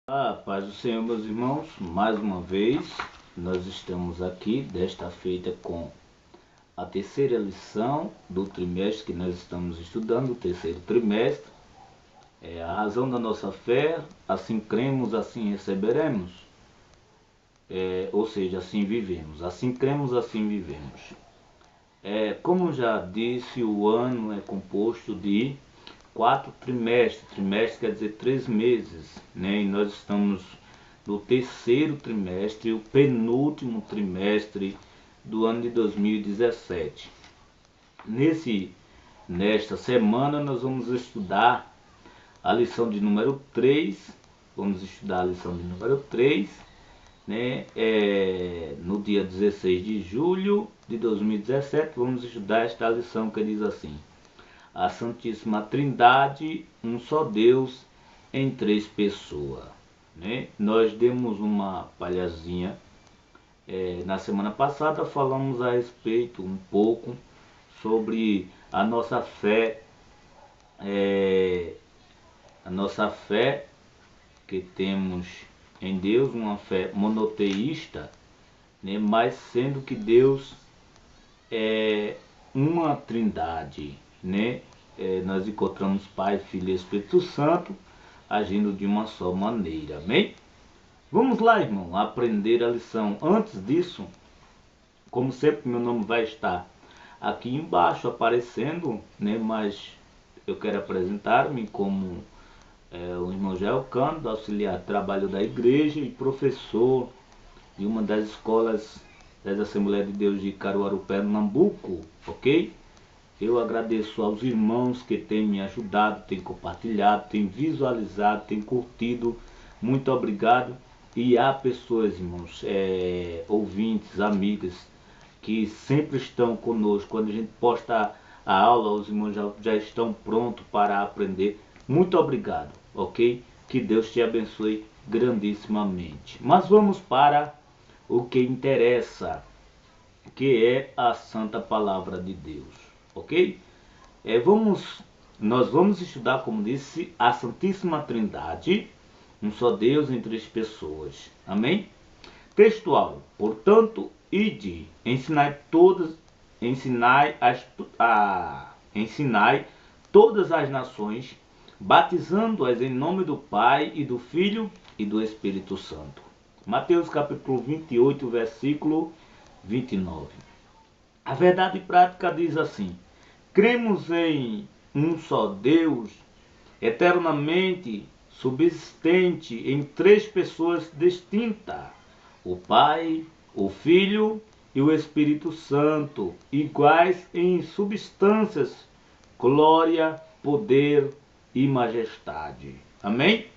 A paz do Senhor, meus irmãos, mais uma vez nós estamos aqui, desta feita, com a terceira lição do trimestre que nós estamos estudando, o terceiro trimestre. É a razão da nossa fé: assim cremos, assim receberemos. Ou seja, assim vivemos. Assim cremos, assim vivemos. Como já disse, o ano é composto de 4 trimestres. Trimestre quer dizer 3 meses, né? E nós estamos no terceiro trimestre, o penúltimo trimestre do ano de 2017. Nesta semana nós vamos estudar a lição de número 3. Vamos estudar a lição de número 3, né? No dia 16 de julho de 2017, vamos estudar esta lição que diz assim: a Santíssima Trindade, um só Deus em três pessoas. Né? Nós demos uma palhazinha na semana passada, falamos a respeito um pouco sobre a nossa fé, que temos em Deus, uma fé monoteísta, né? Mas sendo que Deus é uma trindade, né? Nós encontramos Pai, Filho e Espírito Santo agindo de uma só maneira, amém? Vamos lá, irmão, aprender a lição. Antes disso, como sempre, meu nome vai estar aqui embaixo aparecendo, né? Mas eu quero apresentar-me como o irmão Jael Cândido, auxiliar de trabalho da igreja e professor de uma das escolas das Assembleias de Deus de Caruaru, Pernambuco, ok? Eu agradeço aos irmãos que têm me ajudado, têm compartilhado, têm visualizado, têm curtido. Muito obrigado. E há pessoas, irmãos, ouvintes, amigas, que sempre estão conosco. Quando a gente posta a aula, os irmãos já estão prontos para aprender. Muito obrigado, ok? Que Deus te abençoe grandissimamente. Mas vamos para o que interessa, que é a Santa Palavra de Deus, ok? Nós vamos estudar, como disse, a Santíssima Trindade, um só Deus em três pessoas, amém? Textual: portanto, ide, ensinai todas as nações, batizando-as em nome do Pai e do Filho e do Espírito Santo. Mateus capítulo 28, versículo 29. A verdade prática diz assim: cremos em um só Deus, eternamente subsistente em três pessoas distintas: o Pai, o Filho e o Espírito Santo, iguais em substâncias, glória, poder e majestade. Amém?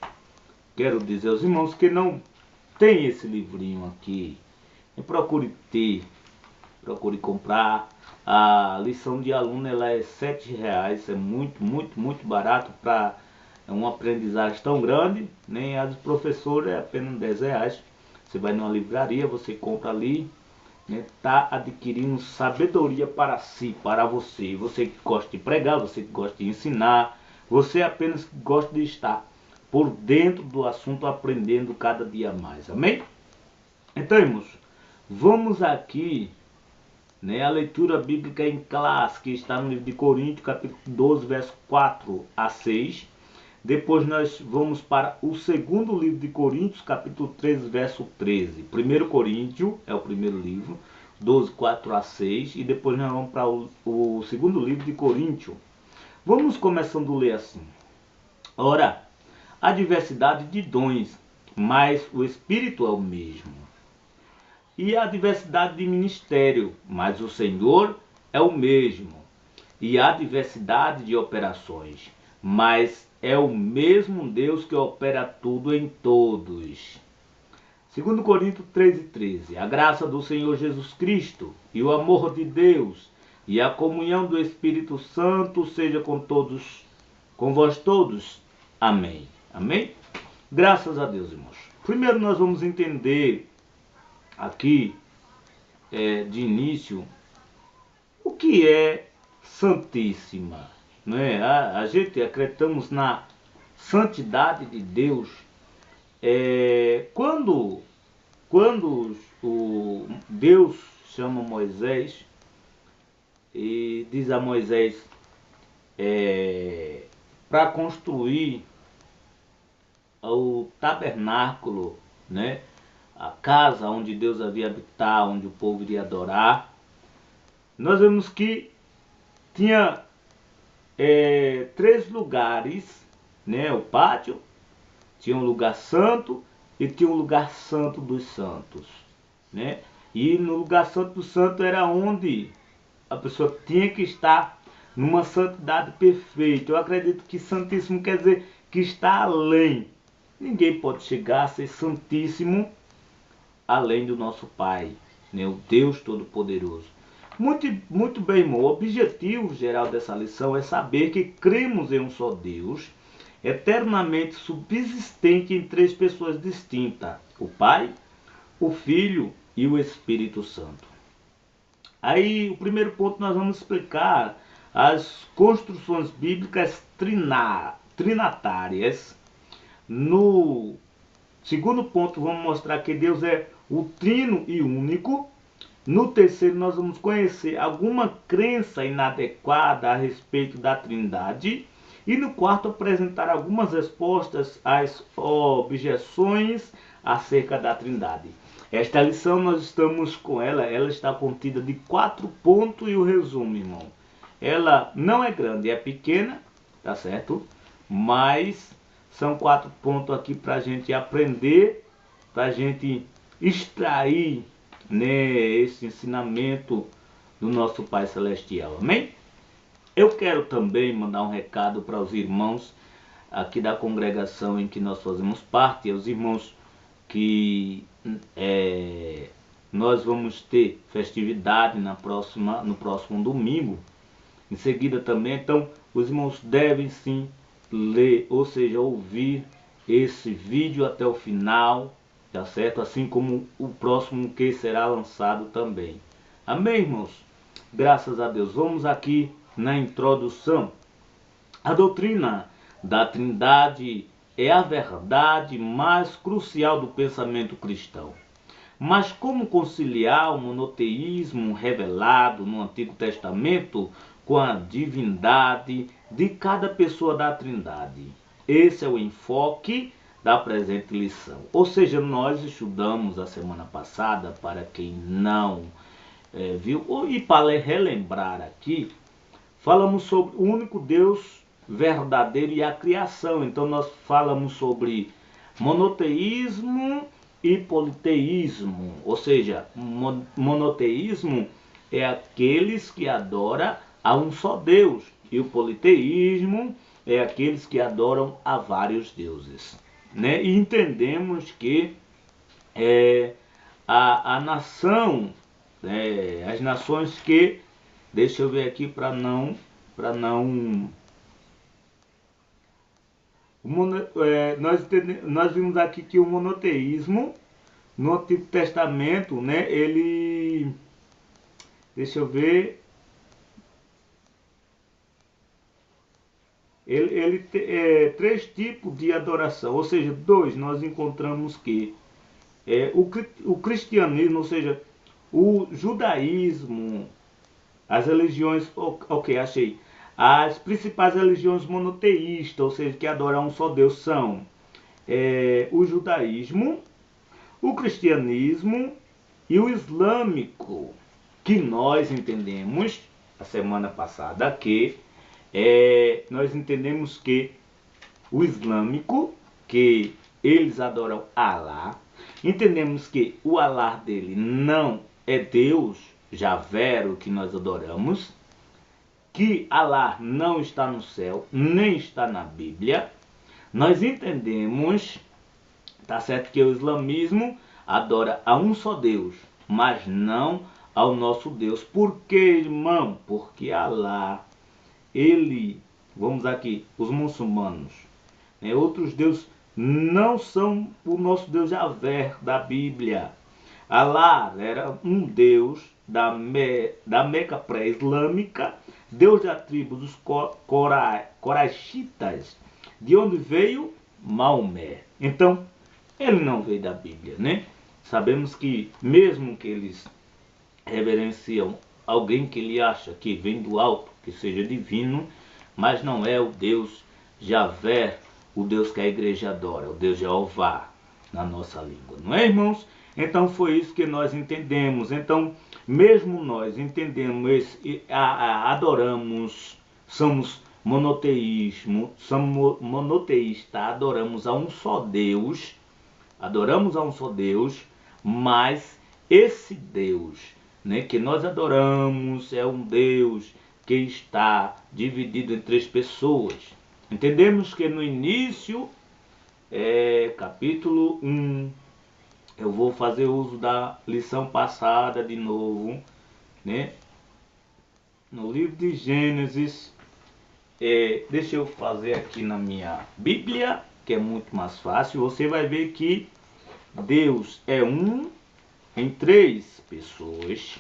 Quero dizer aos irmãos que não tem esse livrinho aqui, procure ter, procure comprar. A lição de aluno ela é R$7, é muito barato para uma aprendizagem tão grande, nem a do professor é apenas R$10. Você vai numa livraria, você compra ali, né? Tá adquirindo sabedoria para si, para você. Você que gosta de pregar, você que gosta de ensinar, você apenas que gosta de estar por dentro do assunto, aprendendo cada dia mais, amém? Então, irmãos, vamos aqui, né, a leitura bíblica em classe, que está no livro de Coríntios, capítulo 12, verso 4 a 6. Depois nós vamos para o segundo livro de Coríntios, capítulo 13, verso 13. 1 Coríntios é o primeiro livro, 12, 4 a 6. E depois nós vamos para o segundo livro de Coríntios. Vamos começando a ler assim: ora, há diversidade de dons, mas o Espírito é o mesmo. E há diversidade de ministério, mas o Senhor é o mesmo. E há diversidade de operações, mas é o mesmo Deus que opera tudo em todos. 2 Coríntios 13:13. A graça do Senhor Jesus Cristo e o amor de Deus e a comunhão do Espírito Santo seja com vós todos. Amém. Amém? Graças a Deus, irmãos. Primeiro nós vamos entender aqui, de início, o que é Santíssima. Não é? A gente acreditamos na santidade de Deus, quando o Deus chama Moisés e diz a Moisés para construir o tabernáculo, né? A casa onde Deus havia habitar, onde o povo iria adorar, nós vemos que tinha três lugares, né? O pátio, tinha um lugar santo e tinha um lugar santo dos santos, né? E no lugar santo dos santos era onde a pessoa tinha que estar numa santidade perfeita. Eu acredito que santíssimo quer dizer que está além. Ninguém pode chegar a ser santíssimo além do nosso Pai, né? O Deus Todo-Poderoso. Muito bem, irmão. O objetivo geral dessa lição é saber que cremos em um só Deus, eternamente subsistente em três pessoas distintas: o Pai, o Filho e o Espírito Santo. Aí, o primeiro ponto, nós vamos explicar as construções bíblicas trinatárias. No segundo ponto, vamos mostrar que Deus é o trino e único. No terceiro, nós vamos conhecer alguma crença inadequada a respeito da Trindade. E no quarto, apresentar algumas respostas às objeções acerca da Trindade. Esta lição nós estamos com ela está contida de 4 pontos e o resumo, irmão. Ela não é grande, é pequena, tá certo? Mas são 4 pontos aqui para a gente aprender, para a gente extrair, né, esse ensinamento do nosso Pai Celestial. Amém? Eu quero também mandar um recado para os irmãos aqui da congregação em que nós fazemos parte, os irmãos que nós vamos ter festividade no próximo domingo, em seguida também. Então os irmãos devem sim ler, ou seja, ouvir esse vídeo até o final, tá certo? Assim como o próximo que será lançado também. Amém, irmãos? Graças a Deus. Vamos aqui na introdução. A doutrina da Trindade é a verdade mais crucial do pensamento cristão. Mas como conciliar o monoteísmo revelado no Antigo Testamento com a divindade de cada pessoa da Trindade? Esse é o enfoque da presente lição. Ou seja, nós estudamos a semana passada, para quem não viu, e para relembrar aqui, falamos sobre o único Deus verdadeiro e a criação. Então nós falamos sobre monoteísmo e politeísmo. Ou seja, monoteísmo é aqueles que adoram a um só Deus, e o politeísmo é aqueles que adoram a vários deuses, né? E entendemos que a nação, as nações que, deixa eu ver aqui para não nós vimos aqui que o monoteísmo no Antigo Testamento, né, ele, deixa eu ver, ele tem 3 tipos de adoração, ou seja, 2 nós encontramos que o cristianismo, ou seja, o judaísmo, as religiões, ok, achei. As principais religiões monoteístas, ou seja, que adoram um só Deus, são o judaísmo, o cristianismo e o islâmico, que nós entendemos, a semana passada, que nós entendemos que o islâmico, que eles adoram Alá, entendemos que o Alá dele não é Deus, Javé, o que nós adoramos, que Alá não está no céu, nem está na Bíblia. Nós entendemos, tá certo, que o islamismo adora a um só Deus, mas não ao nosso Deus. Por que, irmão? Porque Alá, ele, vamos aqui, os muçulmanos, outros deuses não são o nosso Deus Javé da Bíblia. Alá era um Deus da Meca pré-islâmica, Deus da tribo dos Coraxitas, de onde veio Maomé. Então, ele não veio da Bíblia, né? Sabemos que mesmo que eles reverenciam alguém que ele acha que vem do alto, que seja divino, mas não é o Deus Javé, o Deus que a igreja adora, o Deus Jeová na nossa língua, não é, irmãos? Então foi isso que nós entendemos. Então, mesmo nós entendemos, adoramos, somos monoteísmo, somos monoteísta, adoramos a um só Deus, mas esse Deus, né, que nós adoramos é um Deus que está dividido em três pessoas. Entendemos que no início, capítulo 1, eu vou fazer uso da lição passada de novo, né? No livro de Gênesis, deixa eu fazer aqui na minha Bíblia, que é muito mais fácil. Você vai ver que Deus é um em três pessoas,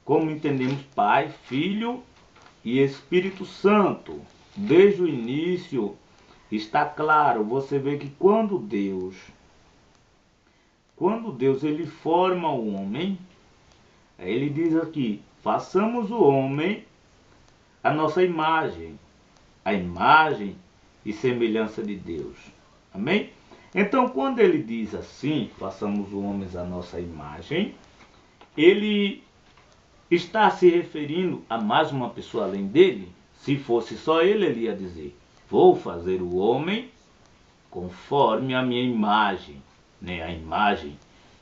como entendemos Pai, Filho e Espírito Santo. Desde o início está claro, você vê que quando Deus ele forma o homem, ele diz aqui, façamos o homem a nossa imagem, a imagem e semelhança de Deus. Amém? Então, quando ele diz assim, façamos o homem a nossa imagem, ele está se referindo a mais uma pessoa além dele? Se fosse só ele, ele ia dizer, vou fazer o homem conforme a minha imagem, né? A imagem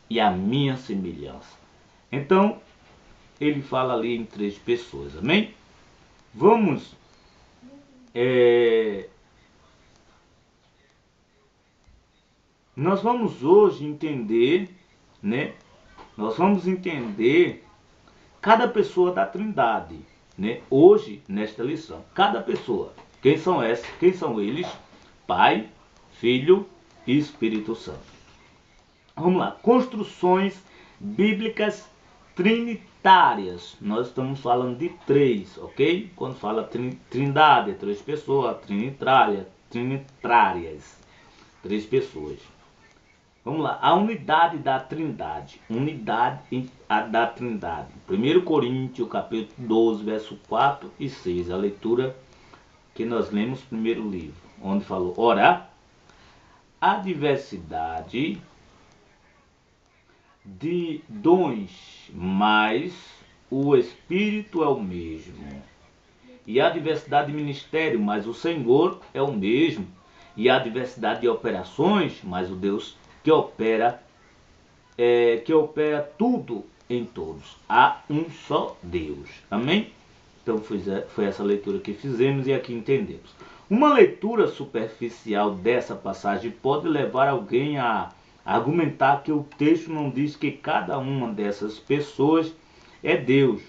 e a minha semelhança. Então, ele fala ali em três pessoas, amém? Vamos nós vamos hoje entender, né? Nós vamos entender cada pessoa da Trindade, né? Hoje, nesta lição, cada pessoa. Quem são essas? Quem são eles? Pai, Filho e Espírito Santo. Vamos lá. Construções bíblicas trinitárias. Nós estamos falando de três, ok? Quando fala trindade, três pessoas, trinitárias, três pessoas. Vamos lá, a unidade da Trindade. Unidade da Trindade. 1 Coríntios, capítulo 12, verso 4 e 6. A leitura que nós lemos no primeiro livro, onde falou, ora, a diversidade de dons, mas o Espírito é o mesmo. E a diversidade de ministério, mas o Senhor é o mesmo. E a diversidade de operações, mas o Deus que opera tudo em todos. Há um só Deus. Amém? Então foi essa leitura que fizemos e aqui entendemos. Uma leitura superficial dessa passagem pode levar alguém a argumentar que o texto não diz que cada uma dessas pessoas é Deus,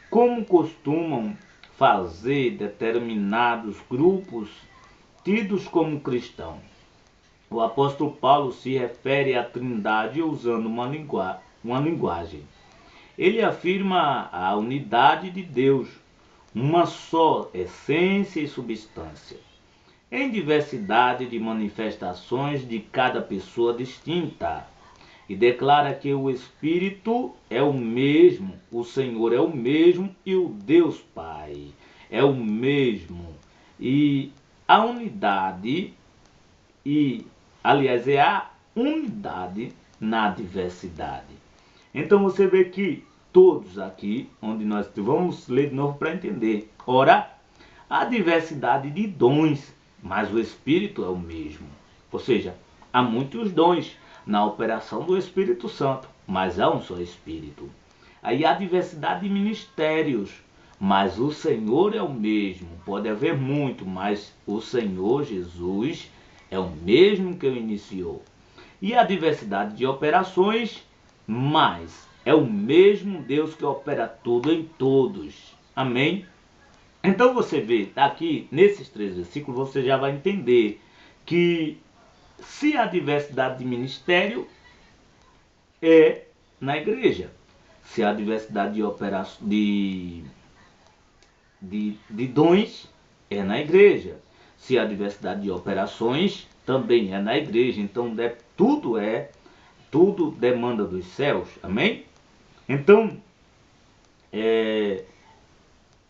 como costumam fazer determinados grupos tidos como cristãos. O apóstolo Paulo se refere à Trindade usando uma linguagem. Ele afirma a unidade de Deus, uma só essência e substância, em diversidade de manifestações de cada pessoa distinta, e declara que o Espírito é o mesmo, o Senhor é o mesmo e o Deus Pai é o mesmo. E a unidade aliás, é a unidade na diversidade. Então você vê que todos aqui, onde nós vamos ler de novo para entender. Ora, a diversidade de dons, mas o Espírito é o mesmo. Ou seja, há muitos dons na operação do Espírito Santo, mas há um só Espírito. Aí há diversidade de ministérios, mas o Senhor é o mesmo. Pode haver muito, mas o Senhor Jesus é o mesmo que o iniciou. E a diversidade de operações, mas é o mesmo Deus que opera tudo em todos. Amém? Então você vê, aqui nesses 3 versículos, você já vai entender que se há diversidade de ministério, é na igreja. Se há diversidade de dons, é na igreja. Se há diversidade de operações, também é na igreja. Então tudo demanda dos céus, amém? Então,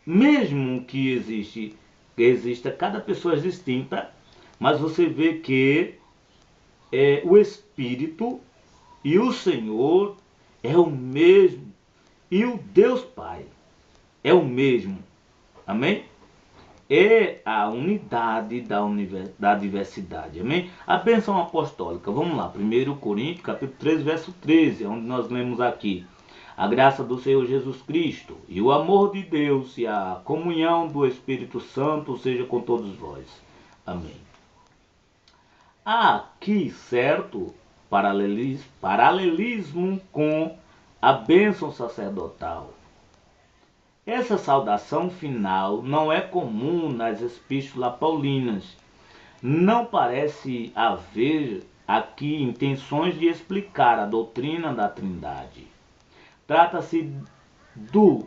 mesmo que exista cada pessoa é distinta, mas você vê que o Espírito e o Senhor é o mesmo, e o Deus Pai é o mesmo, amém? É a unidade da diversidade, amém? A bênção apostólica, vamos lá, 1 Coríntios, capítulo 3, verso 13, onde nós lemos aqui: a graça do Senhor Jesus Cristo e o amor de Deus e a comunhão do Espírito Santo seja com todos vós, amém. Há aqui certo paralelismo com a bênção sacerdotal. Essa saudação final não é comum nas epístolas paulinas. Não parece haver aqui intenções de explicar a doutrina da Trindade. Trata-se do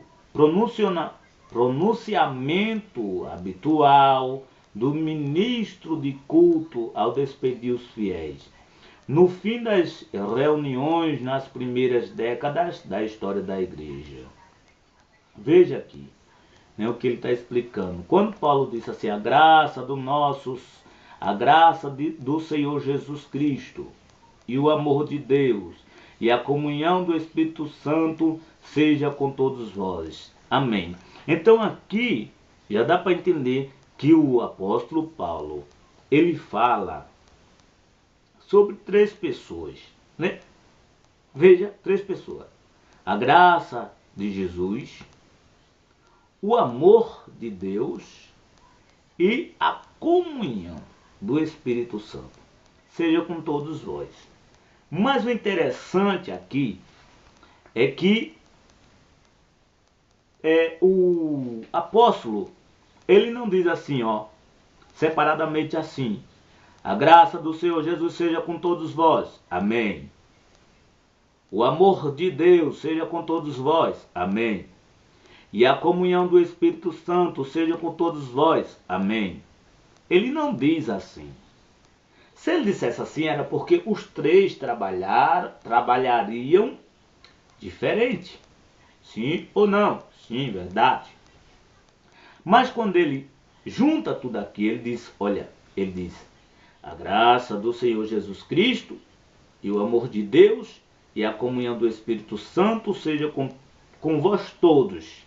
pronunciamento habitual do ministro de culto ao despedir os fiéis, no fim das reuniões nas primeiras décadas da história da igreja. Veja aqui, o que ele está explicando. Quando Paulo disse assim: a graça do Senhor Jesus Cristo e o amor de Deus e a comunhão do Espírito Santo seja com todos vós, amém. Então aqui já dá para entender que o apóstolo Paulo, ele fala sobre 3 pessoas, né? Veja, 3 pessoas: a graça de Jesus, o amor de Deus e a comunhão do Espírito Santo seja com todos vós. Mas o interessante aqui é que o apóstolo, ele não diz assim, separadamente assim: a graça do Senhor Jesus seja com todos vós, amém. O amor de Deus seja com todos vós, amém. E a comunhão do Espírito Santo seja com todos vós, amém. Ele não diz assim. Se ele dissesse assim, era porque os 3 trabalhariam diferente. Sim ou não? Sim, verdade. Mas quando ele junta tudo aqui, ele diz, a graça do Senhor Jesus Cristo e o amor de Deus e a comunhão do Espírito Santo seja com vós todos,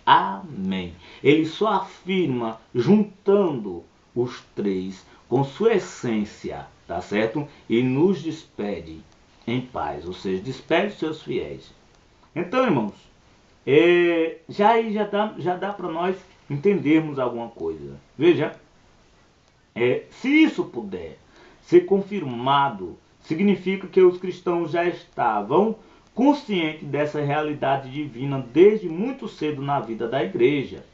amém. Ele só afirma juntando os 3 com sua essência, tá certo? E nos despede em paz, ou seja, despede seus fiéis. Então, irmãos, já dá para nós entendermos alguma coisa. Veja, se isso puder ser confirmado, significa que os cristãos já estavam conscientes dessa realidade divina desde muito cedo na vida da igreja.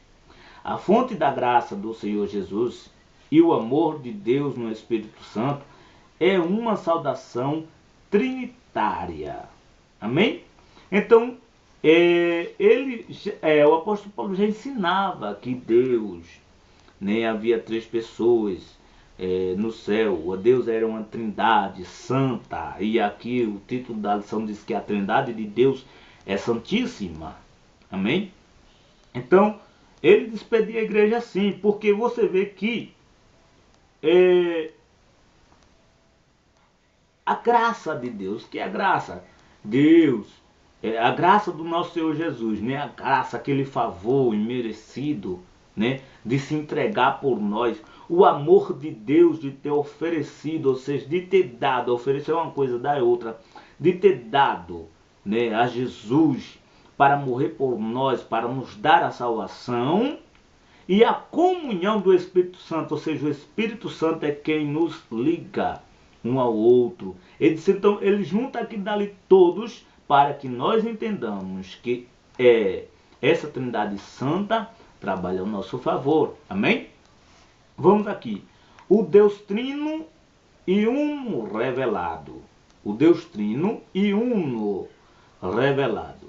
A fonte da graça do Senhor Jesus e o amor de Deus no Espírito Santo é uma saudação trinitária. Amém? Então, o apóstolo Paulo já ensinava que Deus, havia 3 pessoas no céu. Deus era uma trindade santa. E aqui o título da lição diz que a trindade de Deus é santíssima. Amém? Então, ele despedia a igreja assim, porque você vê que a graça de Deus, que é a graça, Deus, a graça do nosso Senhor Jesus, a graça, aquele favor imerecido, de se entregar por nós, o amor de Deus de ter oferecido, ou seja, de ter dado, oferecer uma coisa, dar outra, de ter dado a Jesus para morrer por nós, para nos dar a salvação, e a comunhão do Espírito Santo, ou seja, o Espírito Santo é quem nos liga um ao outro. Ele disse, então, ele junta aqui dali todos para que nós entendamos que essa Trindade Santa trabalha ao nosso favor. Amém? Vamos aqui. O Deus Trino e Uno revelado. O Deus Trino e Uno revelado.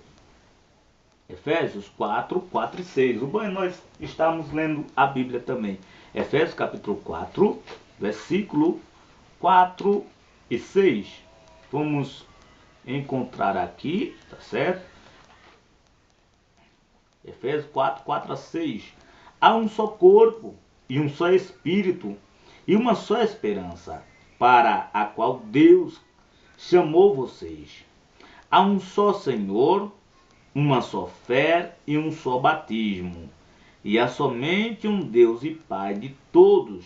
Efésios 4, 4 e 6. Nós estamos lendo a Bíblia também. Efésios capítulo 4, versículo 4 e 6. vamos encontrar aqui, tá certo? Efésios 4, 4 a 6. Há um só corpo e um só espírito e uma só esperança, para a qual Deus chamou vocês. Há um só Senhor, uma só fé e um só batismo. E há somente um Deus e Pai de todos,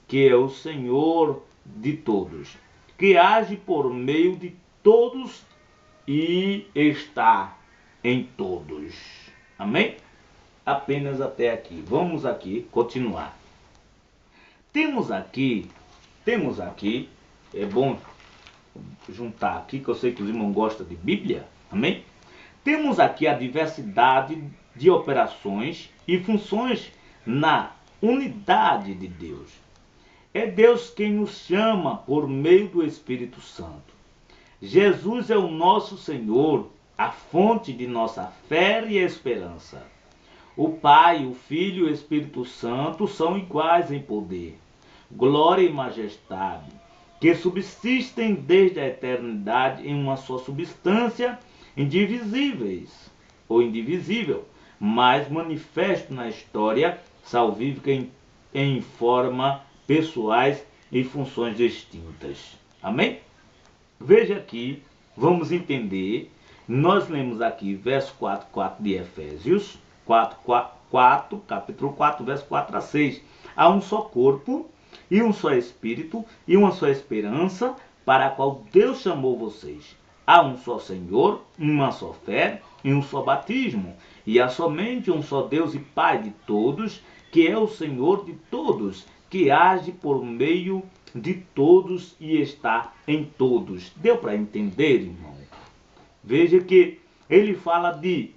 que é o Senhor de todos, que age por meio de todos e está em todos. Amém? Apenas até aqui. Vamos aqui continuar. Temos aqui, é bom juntar aqui, que eu sei que os irmãos gostam de Bíblia. Amém? Temos aqui a diversidade de operações e funções na unidade de Deus. É Deus quem nos chama por meio do Espírito Santo. Jesus é o nosso Senhor, a fonte de nossa fé e esperança. O Pai, o Filho e o Espírito Santo são iguais em poder, glória e majestade, que subsistem desde a eternidade em uma só substância, indivisíveis ou indivisível, mas manifesto na história salvífica em forma pessoais e funções distintas. Amém? Veja aqui, vamos entender. Nós lemos aqui verso 4, 4 de Efésios 4, capítulo 4, verso 4 a 6. Há um só corpo e um só espírito e uma só esperança, para a qual Deus chamou vocês. Há um só Senhor, uma só fé e um só batismo. E há somente um só Deus e Pai de todos, que é o Senhor de todos, que age por meio de todos e está em todos. Deu para entender, irmão? Veja que ele fala de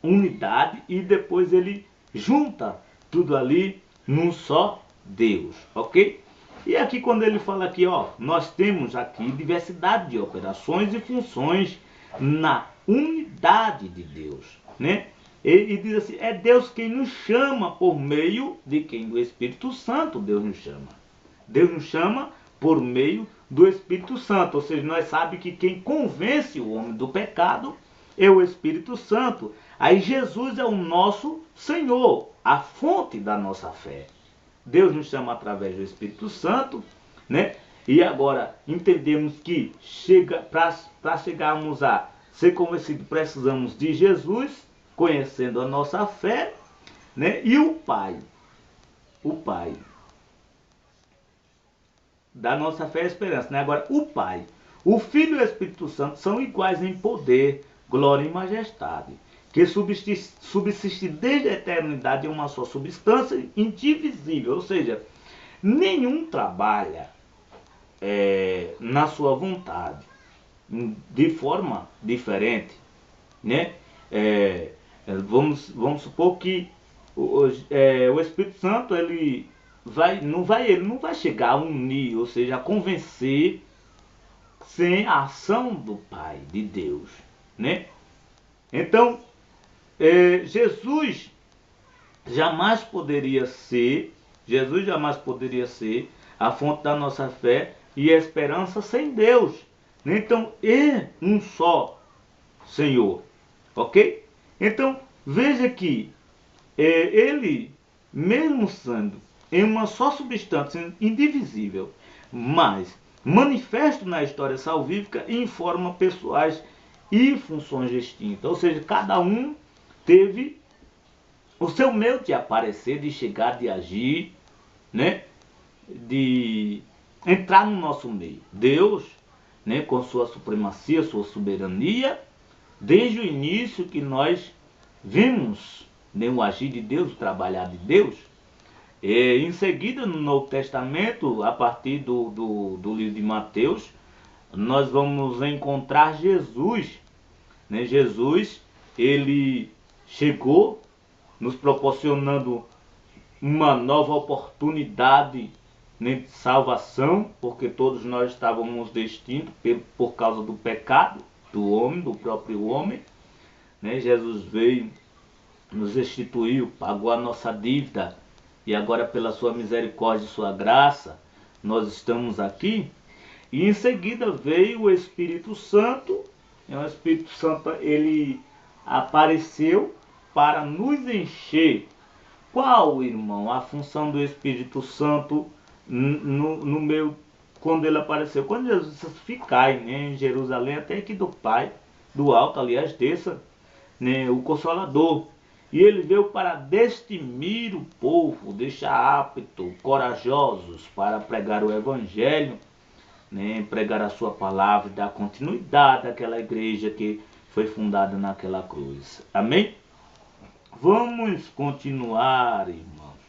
unidade e depois ele junta tudo ali num só Deus, ok? E aqui quando ele fala aqui, ó, nós temos aqui diversidade de operações e funções na unidade de Deus, né? E diz assim, é Deus quem nos chama por meio de quem? Do Espírito Santo Deus nos chama. Deus nos chama por meio do Espírito Santo, ou seja, nós sabemos que quem convence o homem do pecado é o Espírito Santo. Aí Jesus é o nosso Senhor, a fonte da nossa fé. Deus nos chama através do Espírito Santo, né? E agora entendemos que para chegarmos a ser convencidos, precisamos de Jesus, conhecendo a nossa fé, né? E o Pai da nossa fé e esperança, né? Agora, o Pai, o Filho e o Espírito Santo são iguais em poder, glória e majestade, que subsiste desde a eternidade em uma só substância indivisível, ou seja, nenhum trabalha na sua vontade, de forma diferente, né? Vamos supor que o Espírito Santo ele não vai chegar a unir, ou seja, a convencer sem a ação do Pai, de Deus, né? Então, Jesus jamais poderia ser a fonte da nossa fé e esperança sem Deus, né? Então, é um só Senhor, ok? Então, veja que ele, mesmo sendo em uma só substância indivisível, mas manifesto na história salvífica em forma pessoais e funções distintas. Ou seja, cada um teve o seu meio de aparecer, de chegar, de agir, né? De entrar no nosso meio. Deus, né, com sua supremacia, sua soberania, desde o início que nós vimos, né, o agir de Deus, o trabalhar de Deus. Em seguida, no Novo Testamento, a partir do livro de Mateus, nós vamos encontrar Jesus, né? Jesus, ele chegou nos proporcionando uma nova oportunidade, né, de salvação, porque todos nós estávamos extintos por causa do pecado do homem, do próprio homem, né? Jesus veio, nos restituiu, pagou a nossa dívida, e agora pela sua misericórdia e sua graça, nós estamos aqui. E em seguida veio o Espírito Santo. E o Espírito Santo ele apareceu para nos encher. Qual, irmão, a função do Espírito Santo no meu, quando ele apareceu? Quando Jesus ficar, né, em Jerusalém, até que do Pai, do alto, aliás, desça, né, o Consolador. E ele veio para destimir o povo, deixar apto, corajosos para pregar o Evangelho, né, pregar a sua palavra e dar continuidade àquela igreja que foi fundada naquela cruz. Amém? Vamos continuar, irmãos,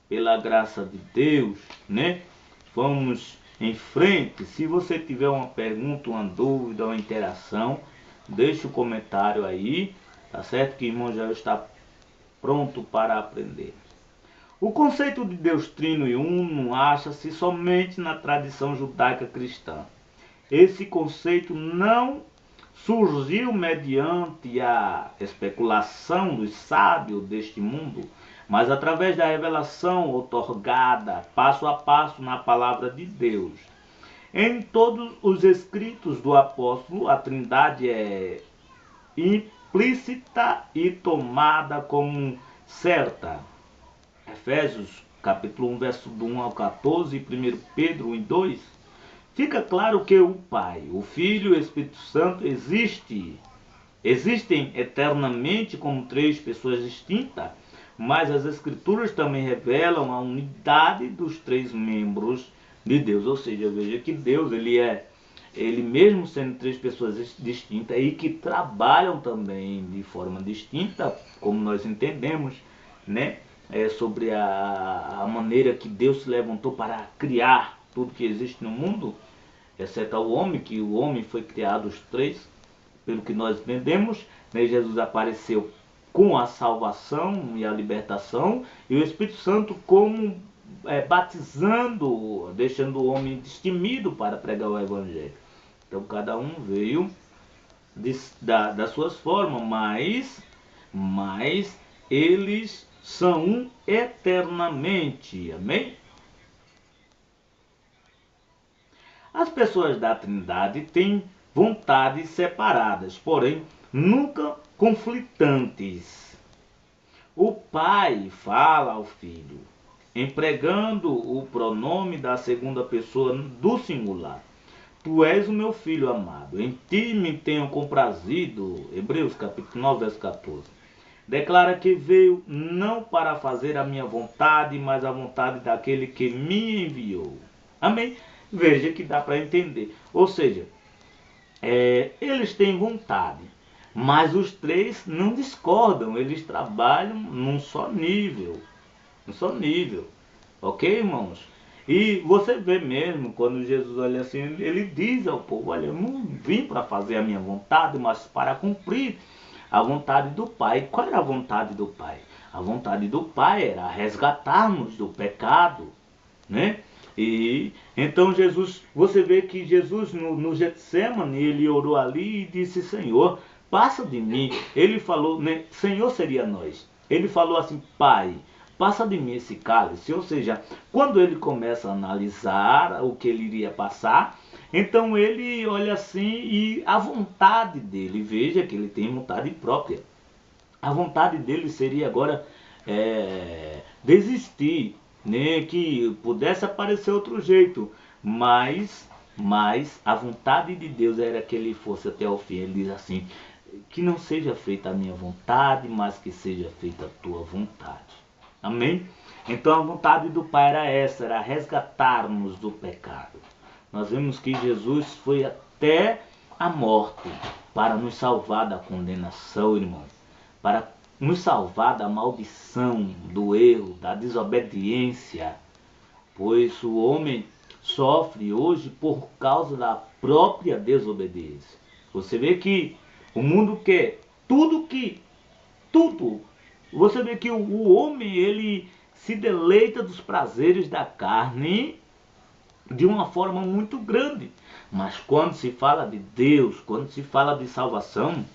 pela graça de Deus, né? Vamos em frente. Se você tiver uma pergunta, uma dúvida, uma interação, deixe o comentário aí, tá certo? Que o irmão já está pronto para aprender. O conceito de Deus Trino e Uno acha-se somente na tradição judaica cristã. Esse conceito não surgiu mediante a especulação dos sábios deste mundo, mas através da revelação outorgada passo a passo na palavra de Deus. Em todos os escritos do apóstolo, a Trindade é implícita e tomada como certa. Efésios capítulo 1, verso 1 ao 14, e 1 Pedro 1 e 2, fica claro que o Pai, o Filho e o Espírito Santo existem eternamente como três pessoas distintas, mas as Escrituras também revelam a unidade dos três membros de Deus. Ou seja, veja que Deus ele mesmo sendo três pessoas distintas e que trabalham também de forma distinta, como nós entendemos, né? Sobre a maneira que Deus se levantou para criar tudo que existe no mundo, exceto o homem, que o homem foi criado os três, pelo que nós entendemos, né? Jesus apareceu com a salvação e a libertação, e o Espírito Santo como batizando, deixando o homem destemido para pregar o Evangelho. Então cada um veio das suas formas, mas eles são um eternamente. Amém? As pessoas da Trindade têm vontades separadas, porém nunca conflitantes. O Pai fala ao Filho, empregando o pronome da segunda pessoa do singular. Tu és o meu filho amado, em ti me tenho comprazido. Hebreus capítulo 9, verso 14. Declara que veio não para fazer a minha vontade, mas a vontade daquele que me enviou. Amém? Veja que dá para entender. Ou seja, eles têm vontade, mas os três não discordam, eles trabalham num só nível. Ok, irmãos? E você vê mesmo, quando Jesus olha assim, ele diz ao povo, olha, eu não vim para fazer a minha vontade, mas para cumprir a vontade do Pai. Qual era a vontade do Pai? A vontade do Pai era resgatar-nos do pecado, né? E então Jesus, você vê que Jesus no Getsemane, ele orou ali e disse, Senhor, passa de mim. Ele falou, né, Senhor seria nós. Ele falou assim, Pai, passa de mim esse cálice. Ou seja, quando ele começa a analisar o que ele iria passar, então ele olha assim e a vontade dele, veja que ele tem vontade própria. A vontade dele seria agora desistir, né, que pudesse aparecer outro jeito, mas a vontade de Deus era que ele fosse até o fim. Ele diz assim, que não seja feita a minha vontade, mas que seja feita a tua vontade. Amém? Então a vontade do Pai era essa, era resgatar-nos do pecado. Nós vemos que Jesus foi até a morte para nos salvar da condenação, irmãos, para nos salvar da maldição, do erro, da desobediência, pois o homem sofre hoje por causa da própria desobediência. Você vê que o mundo quer tudo. Você vê que o homem, ele se deleita dos prazeres da carne de uma forma muito grande. Mas quando se fala de Deus, quando se fala de salvação,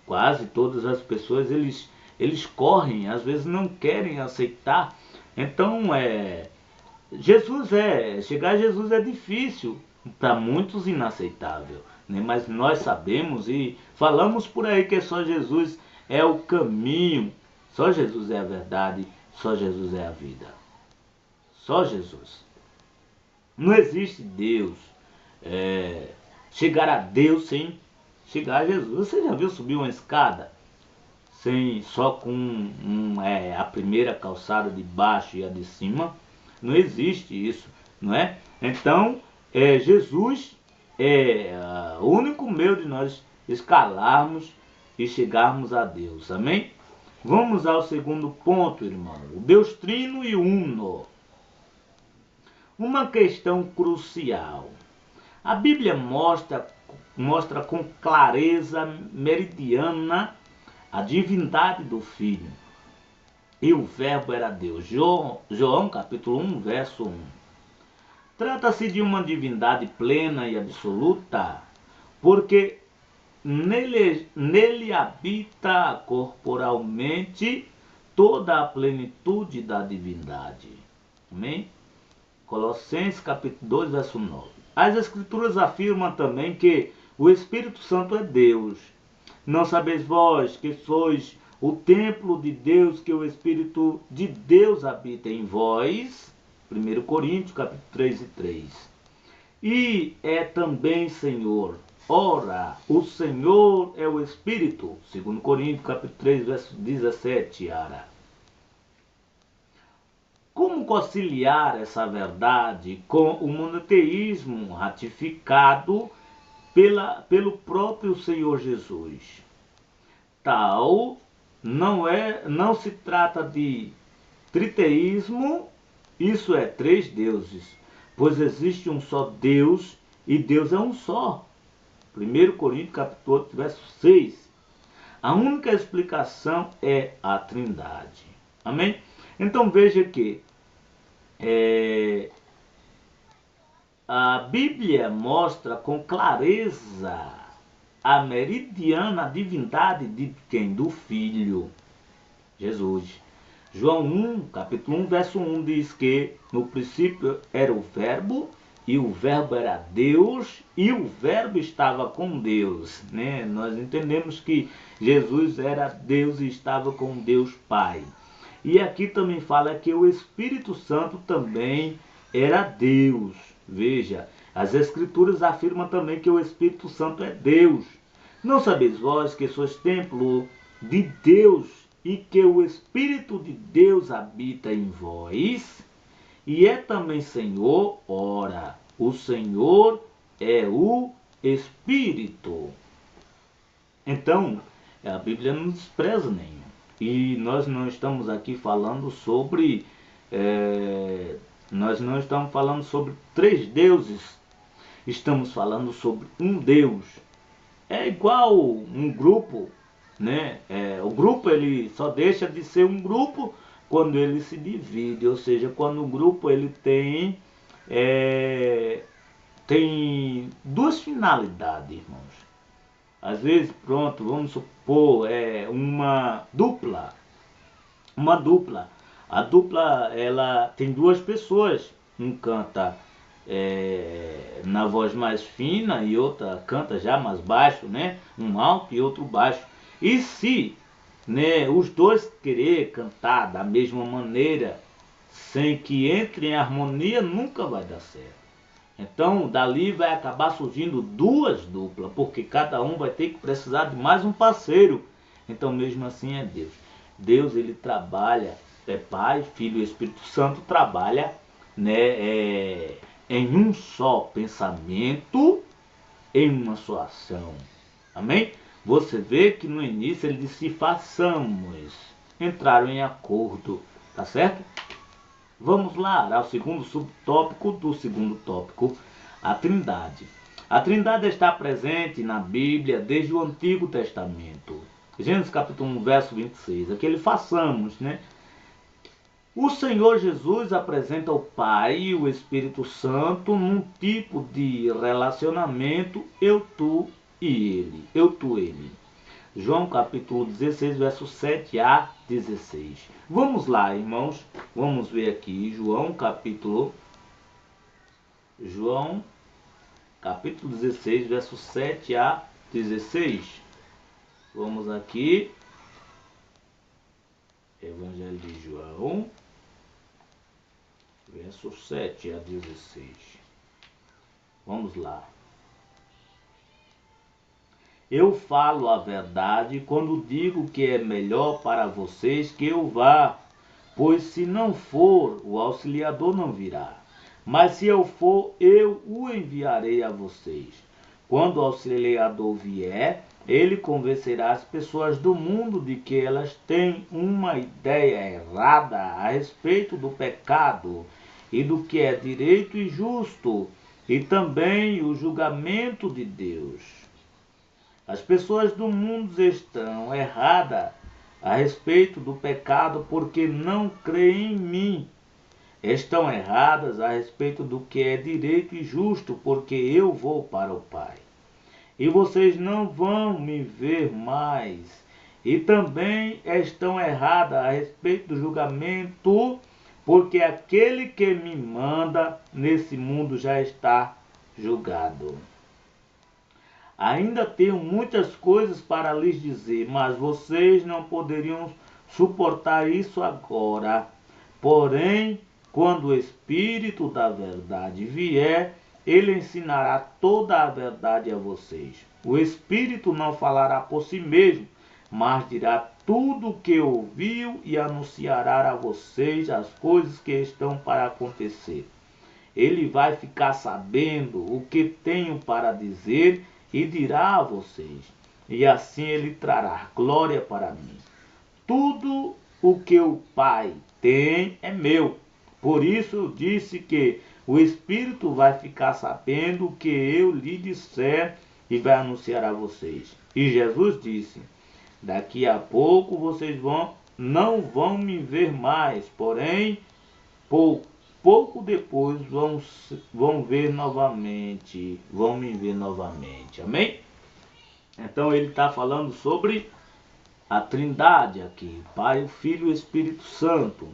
quase todas as pessoas, eles correm, às vezes não querem aceitar. Então, chegar a Jesus é difícil, para muitos inaceitável, né? Mas nós sabemos e falamos por aí que só Jesus é o caminho, só Jesus é a verdade, só Jesus é a vida. Só Jesus. Não existe Deus, chegar a Deus sem chegar a Jesus. Você já viu subir uma escada sem só com a primeira calçada de baixo e a de cima? Não existe isso, não é? Então, Jesus é o único meio de nós escalarmos e chegarmos a Deus. Amém? Vamos ao segundo ponto, irmão. O Deus Trino e Uno. Uma questão crucial. A Bíblia mostra com clareza meridiana a divindade do Filho. E o Verbo era Deus. João capítulo 1, verso 1. Trata-se de uma divindade plena e absoluta, porque nele habita corporalmente toda a plenitude da divindade. Amém? Colossenses capítulo 2, verso 9. As Escrituras afirmam também que o Espírito Santo é Deus. Não sabeis vós que sois o templo de Deus, que o Espírito de Deus habita em vós? 1 Coríntios capítulo 3 e 3. E é também Senhor. Ora, o Senhor é o Espírito. 2 Coríntios capítulo 3, verso 17. Como conciliar essa verdade com o monoteísmo ratificado pelo próprio Senhor Jesus? Tal não se trata de triteísmo, isso é, três deuses, pois existe um só Deus e Deus é um só. 1 Coríntios capítulo 8, verso 6. A única explicação é a Trindade. Amém? Então veja que a Bíblia mostra com clareza a meridiana divindade de quem? Do Filho, Jesus. João 1, capítulo 1, verso 1 diz que no princípio era o Verbo, e o Verbo era Deus, e o Verbo estava com Deus. Né? Nós entendemos que Jesus era Deus e estava com Deus Pai. E aqui também fala que o Espírito Santo também era Deus. Veja, as Escrituras afirmam também que o Espírito Santo é Deus. Não sabeis vós que sois templo de Deus e que o Espírito de Deus habita em vós? E é também Senhor. Ora, o Senhor é o Espírito. Então, a Bíblia não despreza nenhum. E nós não estamos aqui falando sobre nós não estamos falando sobre três deuses, estamos falando sobre um Deus. É igual um grupo, né? O grupo ele só deixa de ser um grupo quando ele se divide, ou seja, quando o grupo ele tem duas finalidades, irmãos. Às vezes, pronto, vamos supor, uma dupla. Uma dupla. A dupla, ela tem duas pessoas. Um canta na voz mais fina e outra canta já mais baixo, né? Um alto e outro baixo. E se, né, os dois querer cantar da mesma maneira, sem que entre em harmonia, nunca vai dar certo. Então, dali vai acabar surgindo duas duplas, porque cada um vai ter que precisar de mais um parceiro. Então, mesmo assim é Deus. Deus, ele trabalha, Pai, Filho e Espírito Santo trabalha, né, em um só pensamento, em uma só ação. Amém? Você vê que no início ele disse: façamos. Entraram em acordo, tá certo? Vamos lá ao segundo subtópico do segundo tópico, a Trindade. A Trindade está presente na Bíblia desde o Antigo Testamento. Gênesis capítulo 1, verso 26. Aquele façamos, né? O Senhor Jesus apresenta o Pai e o Espírito Santo num tipo de relacionamento eu, tu e ele. Eu, tu, ele. João capítulo 16, verso 7 a 16. Vamos lá, irmãos. Vamos ver aqui. João capítulo 16, versos 7 a 16. Vamos aqui. Evangelho de João, versos 7 a 16. Vamos lá. Eu falo a verdade quando digo que é melhor para vocês que eu vá, pois se não for, o auxiliador não virá. Mas se eu for, eu o enviarei a vocês. Quando o auxiliador vier, ele convencerá as pessoas do mundo de que elas têm uma ideia errada a respeito do pecado e do que é direito e justo, e também o julgamento de Deus. As pessoas do mundo estão erradas a respeito do pecado porque não creem em mim. Estão erradas a respeito do que é direito e justo porque eu vou para o Pai. E vocês não vão me ver mais. E também estão erradas a respeito do julgamento, porque aquele que me manda nesse mundo já está julgado. Ainda tenho muitas coisas para lhes dizer, mas vocês não poderiam suportar isso agora. Porém, quando o Espírito da verdade vier, ele ensinará toda a verdade a vocês. O Espírito não falará por si mesmo, mas dirá tudo o que ouviu e anunciará a vocês as coisas que estão para acontecer. Ele vai ficar sabendo o que tenho para dizer e dirá a vocês, e assim ele trará glória para mim. Tudo o que o Pai tem é meu. Por isso eu disse que o Espírito vai ficar sabendo o que eu lhe disser e vai anunciar a vocês. E Jesus disse: daqui a pouco vocês não vão me ver mais, porém, pouco depois vão ver novamente, vão me ver novamente. Amém? Então ele está falando sobre a Trindade aqui, Pai, o Filho e o Espírito Santo.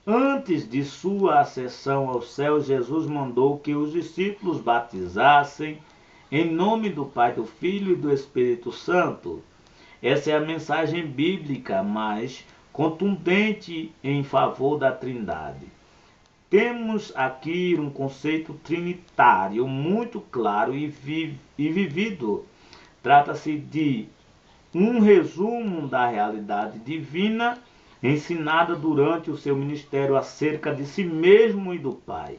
Antes de sua ascensão ao céu, Jesus mandou que os discípulos batizassem em nome do Pai, do Filho e do Espírito Santo. Essa é a mensagem bíblica mais contundente em favor da Trindade. Temos aqui um conceito trinitário muito claro e vivido. Trata-se de um resumo da realidade divina ensinada durante o seu ministério acerca de si mesmo e do Pai.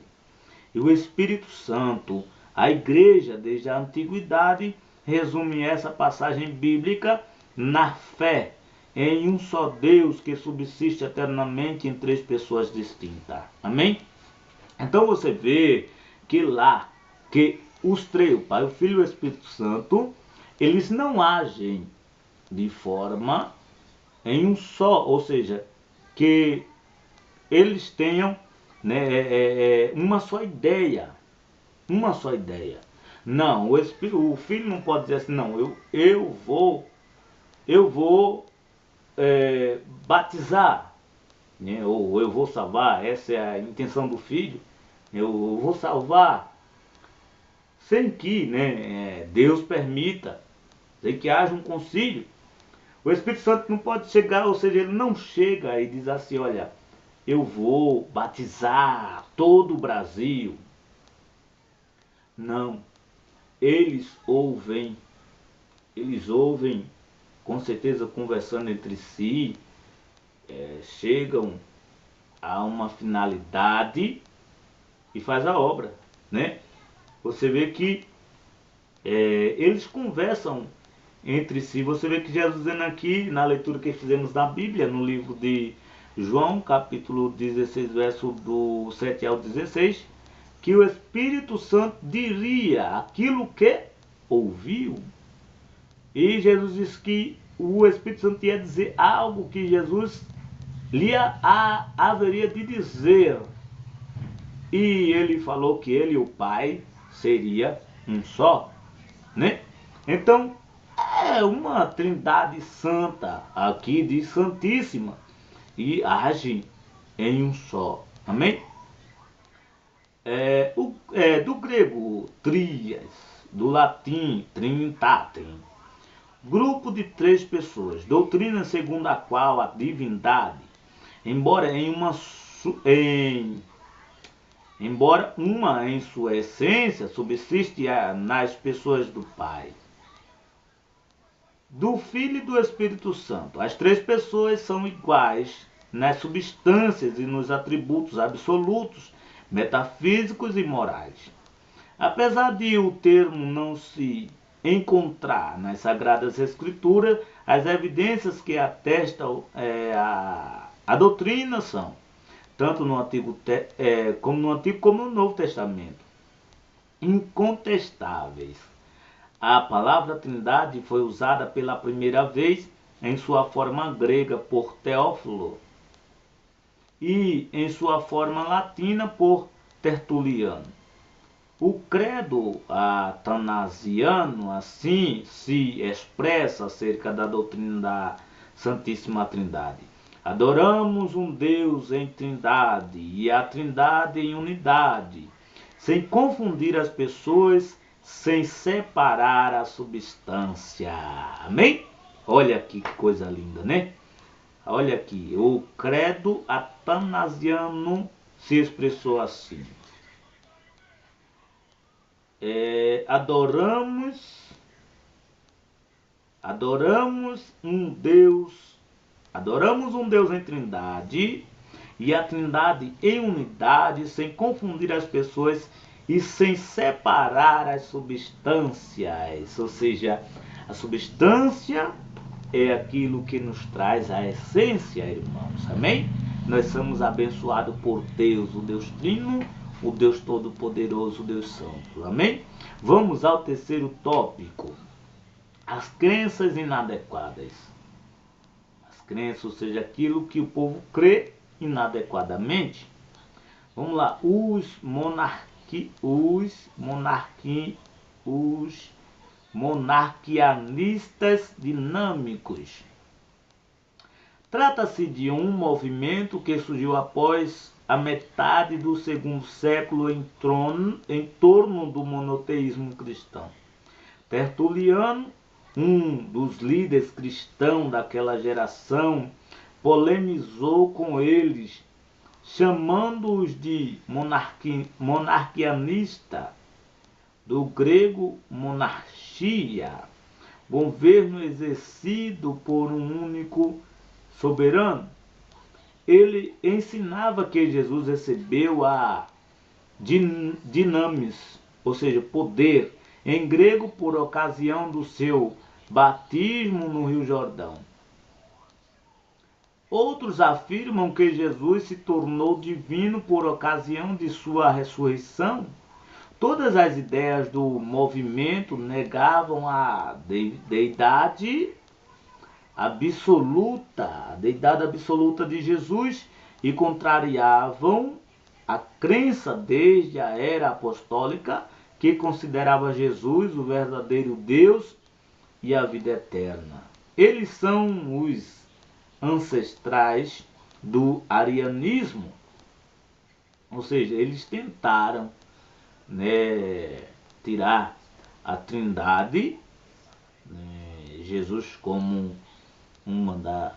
E o Espírito Santo, a Igreja, desde a antiguidade, resume essa passagem bíblica na fé em um só Deus que subsiste eternamente em três pessoas distintas. Amém? Então você vê que lá, que os três, o Pai, o Filho e o Espírito Santo, eles não agem de forma em um só, ou seja, que eles tenham, né, uma só ideia. Uma só ideia. Não, o Filho não pode dizer assim, não, eu vou batizar, né, ou eu vou salvar, essa é a intenção do Filho, eu vou salvar, sem que, né, Deus permita, sem que haja um concílio. O Espírito Santo não pode chegar, ou seja, ele não chega e diz assim, olha, eu vou batizar todo o Brasil. Não, eles ouvem, com certeza conversando entre si, chegam a uma finalidade e faz a obra, né? Você vê que eles conversam entre si. Você vê que Jesus dizendo aqui, na leitura que fizemos da Bíblia, no livro de João, capítulo 16, verso do 7 ao 16, que o Espírito Santo diria aquilo que ouviu. E Jesus disse que o Espírito Santo ia dizer algo que Jesus lhe haveria de dizer. E ele falou que ele e o Pai seria um só, né? Então, é uma trindade santa, aqui diz santíssima, e age em um só. Amém? Do grego trias, do latim trinitatem, grupo de três pessoas, doutrina segundo a qual a divindade, embora uma em sua essência subsiste nas pessoas do Pai, do Filho e do Espírito Santo. As três pessoas são iguais nas substâncias e nos atributos absolutos, metafísicos e morais. Apesar de o termo não se encontrar nas Sagradas Escrituras, as evidências que atestam a doutrina são, tanto no como no Novo Testamento, incontestáveis. A palavra Trindade foi usada pela primeira vez em sua forma grega por Teófilo e em sua forma latina por Tertuliano. O credo atanasiano assim se expressa acerca da doutrina da Santíssima Trindade. Adoramos um Deus em trindade e a trindade em unidade, sem confundir as pessoas, sem separar a substância. Amém? Olha aqui que coisa linda, né? Olha aqui, o credo atanasiano se expressou assim. Adoramos um Deus em trindade e a trindade em unidade, sem confundir as pessoas e sem separar as substâncias. Ou seja, a substância é aquilo que nos traz a essência, irmãos. Amém? Nós somos abençoados por Deus, o Deus Trino, o Deus Todo-Poderoso, o Deus Santo. Amém? Vamos ao terceiro tópico. As crenças inadequadas. As crenças, ou seja, aquilo que o povo crê inadequadamente. Vamos lá. Os monarquianistas dinâmicos. Trata-se de um movimento que surgiu após a metade do segundo século em torno do monoteísmo cristão. Tertuliano, um dos líderes cristãos daquela geração, polemizou com eles, chamando-os de monarquianista, do grego monarquia, governo exercido por um único soberano. Ele ensinava que Jesus recebeu a dinamis, ou seja, poder, em grego por ocasião do seu batismo no Rio Jordão. Outros afirmam que Jesus se tornou divino por ocasião de sua ressurreição. Todas as ideias do movimento negavam a deidade absoluta de Jesus e contrariavam a crença desde a era apostólica que considerava Jesus o verdadeiro Deus e a vida eterna. Eles são os ancestrais do arianismo, ou seja, eles tentaram, tirar a Trindade, Jesus como uma da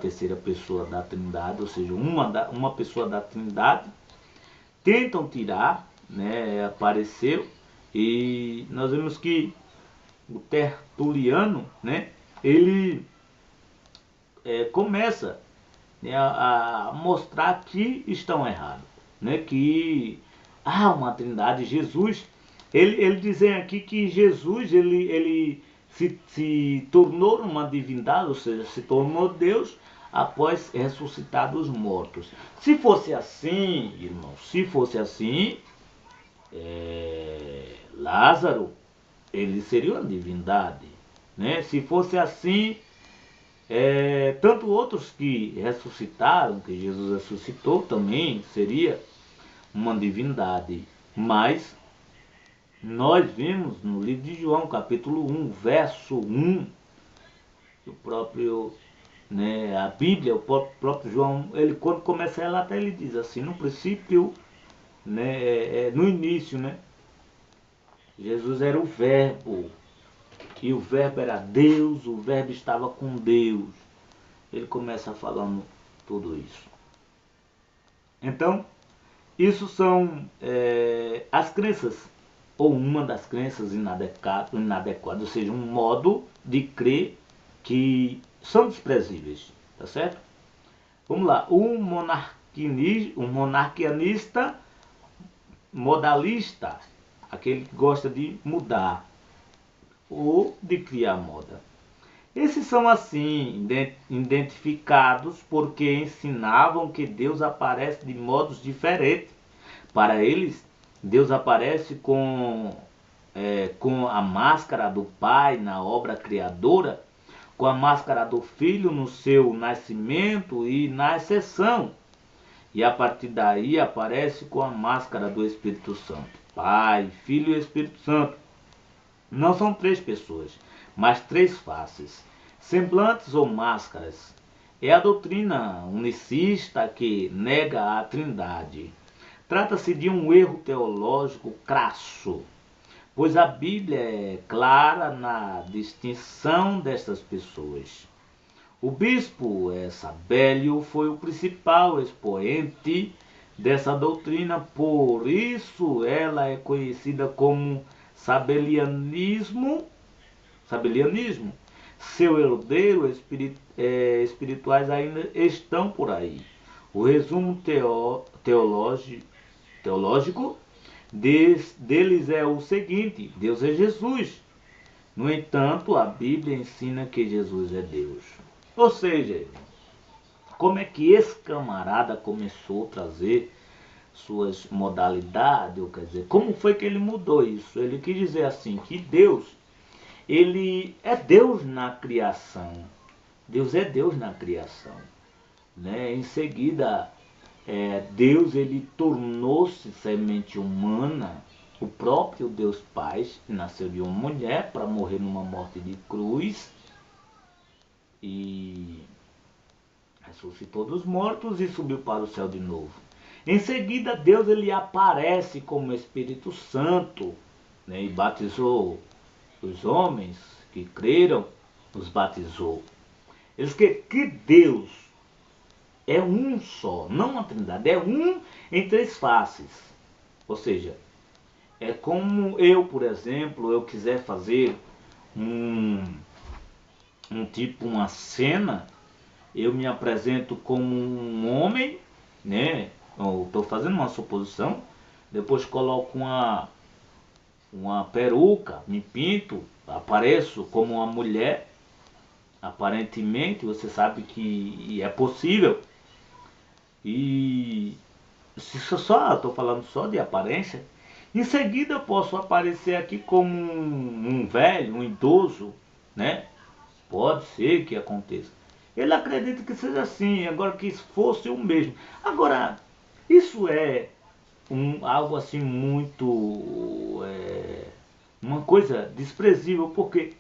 terceira pessoa da Trindade, ou seja, uma pessoa da Trindade, tentam tirar, apareceu, e nós vemos que o Tertuliano, ele começa, a mostrar que estão errados, que há uma Trindade. Jesus, ele dizem aqui que Jesus ele se tornou uma divindade, ou seja, se tornou Deus após ressuscitar dos mortos. Se fosse assim, irmãos, Lázaro, ele seria uma divindade, Se fosse assim, tanto outros que ressuscitaram, que Jesus ressuscitou, também seria uma divindade. Mas nós vimos no livro de João, capítulo 1, verso 1, o próprio, a Bíblia, o próprio João, ele quando começa a relatar, ele diz assim: no princípio né, no início, né? Jesus era o verbo, e o verbo era Deus, o verbo estava com Deus. Ele começa falando tudo isso. Então, isso são as crenças, ou uma das crenças inadequadas, ou seja, um modo de crer que são desprezíveis, tá certo? Vamos lá, um monarquianista modalista, aquele que gosta de mudar ou de criar moda. Esses são assim identificados porque ensinavam que Deus aparece de modos diferentes. Para eles, Deus aparece com a máscara do Pai na obra criadora, com a máscara do Filho no seu nascimento e na ascensão. E a partir daí aparece com a máscara do Espírito Santo. Pai, Filho e Espírito Santo. Não são três pessoas, mas três faces, semblantes ou máscaras. É a doutrina unicista que nega a Trindade. Trata-se de um erro teológico crasso, pois a Bíblia é clara na distinção destas pessoas. O bispo Sabélio foi o principal expoente dessa doutrina, por isso ela é conhecida como sabelianismo. Seu herdeiro espirituais ainda estão por aí. O resumo teológico deles é o seguinte: Deus é Jesus. No entanto, a Bíblia ensina que Jesus é Deus. Ou seja, como é que esse camarada começou a trazer suas modalidades, ou quer dizer, como foi que ele mudou isso? Ele quis dizer assim, que Deus, ele é Deus na criação. Deus é Deus na criação. Né? Em seguida, Deus ele tornou-se semente humana, o próprio Deus Pai nasceu de uma mulher para morrer numa morte de cruz e ressuscitou dos mortos e subiu para o céu de novo. Em seguida, Deus ele aparece como Espírito Santo, né, e batizou os homens que creram, os batizou. Eles que Deus é um só, não uma trindade, é um em três faces. Ou seja, é como eu, por exemplo, eu quiser fazer uma cena, eu me apresento como um homem, né? Estou fazendo uma suposição, depois coloco uma peruca, me pinto, apareço como uma mulher, aparentemente, você sabe que é possível. E se estou falando só de aparência, em seguida eu posso aparecer aqui como um velho, um idoso, né? Pode ser que aconteça. Ele acredita que seja assim, agora que fosse o mesmo. Agora, isso é algo assim muito... uma coisa desprezível, porque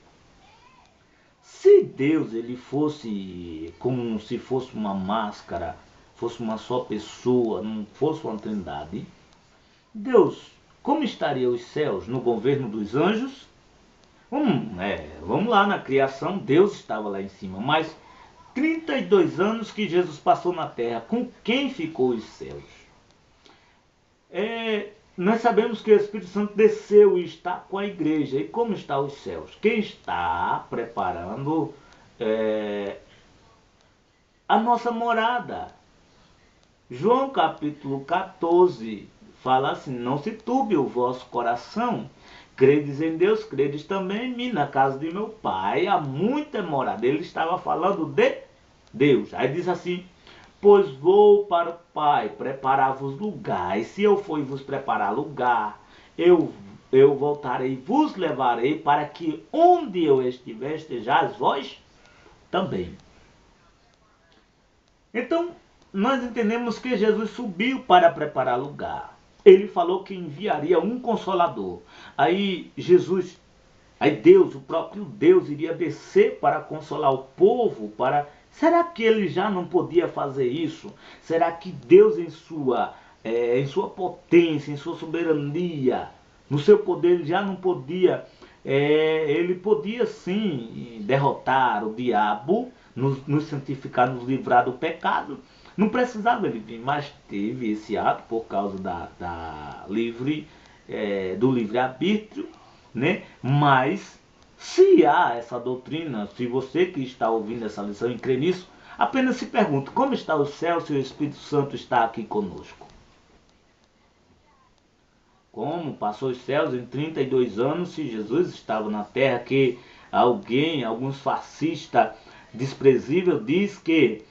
se Deus ele fosse como se fosse uma máscara, fosse uma só pessoa, não fosse uma trindade, Deus, como estaria os céus no governo dos anjos? Vamos lá, na criação Deus estava lá em cima, mas 32 anos que Jesus passou na terra, com quem ficou os céus? Nós sabemos que o Espírito Santo desceu e está com a igreja. E como está os céus? Quem está preparando a nossa morada? João capítulo 14 fala assim: não se turbe o vosso coração. Credes em Deus, credes também em mim. Na casa de meu pai há muita morada. Ele estava falando de Deus. Aí diz assim: pois vou para o Pai preparar-vos lugar. E se eu for vos preparar lugar, eu voltarei e vos levarei, para que onde eu estiver, estejais vós também. Então, nós entendemos que Jesus subiu para preparar lugar. Ele falou que enviaria um Consolador. Aí Deus, o próprio Deus, iria descer para consolar o povo, Será que ele já não podia fazer isso? Será que Deus, em sua em sua potência, em sua soberania, no seu poder, ele já não podia, ele podia sim derrotar o diabo, nos santificar, nos livrar do pecado. Não precisava ele vir, mas teve esse ato por causa do livre-arbítrio, né? Mas se há essa doutrina, se você que está ouvindo essa lição e crê nisso, apenas se pergunte, como está o céu se o Espírito Santo está aqui conosco? Como passou os céus em 32 anos se Jesus estava na terra, que alguns fascistas desprezíveis diz que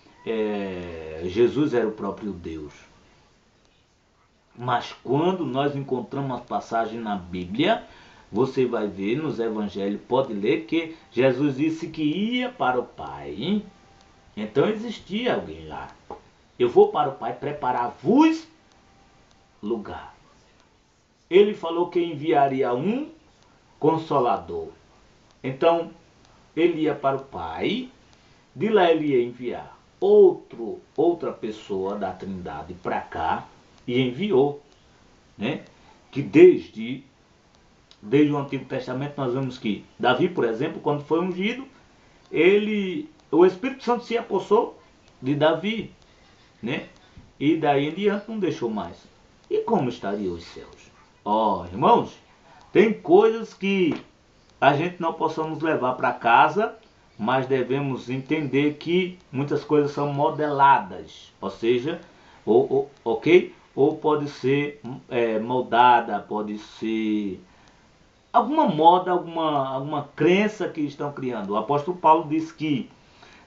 Jesus era o próprio Deus. Mas quando nós encontramos as passagens na Bíblia, você vai ver nos evangelhos, pode ler que Jesus disse que ia para o Pai. Então existia alguém lá. Eu vou para o Pai preparar-vos lugar. Ele falou que enviaria um consolador. Então, ele ia para o Pai, de lá ele ia enviar outra pessoa da Trindade para cá, e enviou, né? Que desde o Antigo Testamento nós vemos que Davi, por exemplo, quando foi ungido, o Espírito Santo se apossou de Davi, né? E daí em diante não deixou mais. E como estariam os céus? Irmãos, tem coisas que a gente não possamos levar para casa, mas devemos entender que muitas coisas são modeladas, ou seja, ok? Ou pode ser moldada, pode ser alguma moda, alguma crença que estão criando. O apóstolo Paulo diz que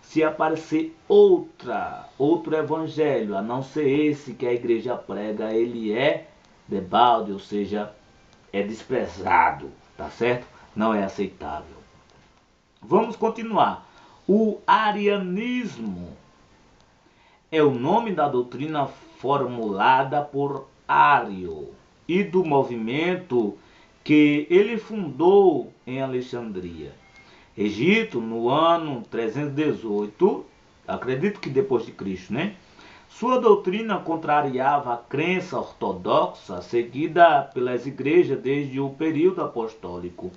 se aparecer outro evangelho, a não ser esse que a igreja prega, ele é debalde, ou seja, é desprezado, tá certo? Não é aceitável. Vamos continuar. O arianismo é o nome da doutrina formulada por Ario e do movimento que ele fundou em Alexandria, Egito, no ano 318, acredito que depois de Cristo, né? Sua doutrina contrariava a crença ortodoxa seguida pelas igrejas desde o período apostólico.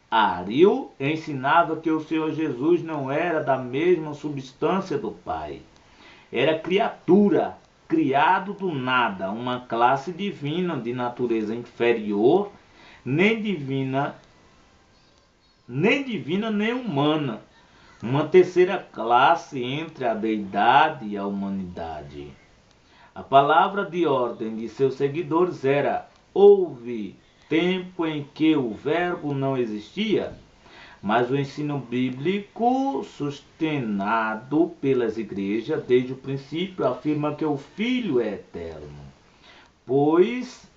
Ario ensinava que o Senhor Jesus não era da mesma substância do Pai. Era criatura, criado do nada, uma classe divina de natureza inferior, nem divina nem humana, uma terceira classe entre a deidade e a humanidade. A palavra de ordem de seus seguidores era: houve tempo em que o verbo não existia, mas o ensino bíblico, sustentado pelas igrejas desde o princípio, afirma que o Filho é eterno, pois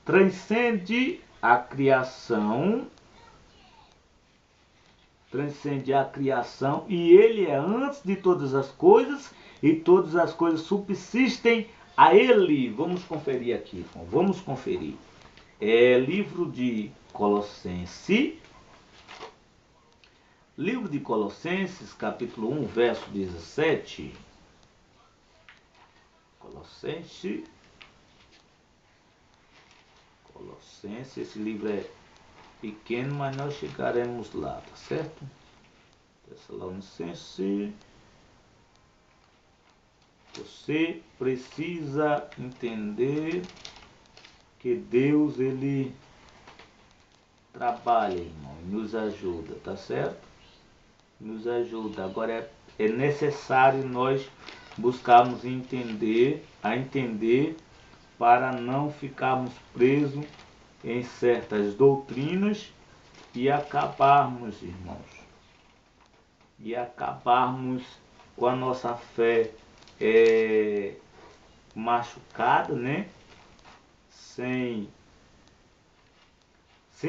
transcende a criação e ele é antes de todas as coisas e todas as coisas subsistem a ele. Vamos conferir aqui, vamos conferir. Livro de Colossenses, capítulo 1, verso 17. Colossenses, esse livro é pequeno, mas nós chegaremos lá, tá certo? Tessalonicenses. Você precisa entender que Deus, ele trabalha, irmão, e nos ajuda, tá certo? Nos ajuda. Agora é necessário nós buscarmos entender para não ficarmos presos em certas doutrinas e acabarmos, irmãos, com a nossa fé machucada, né? Sem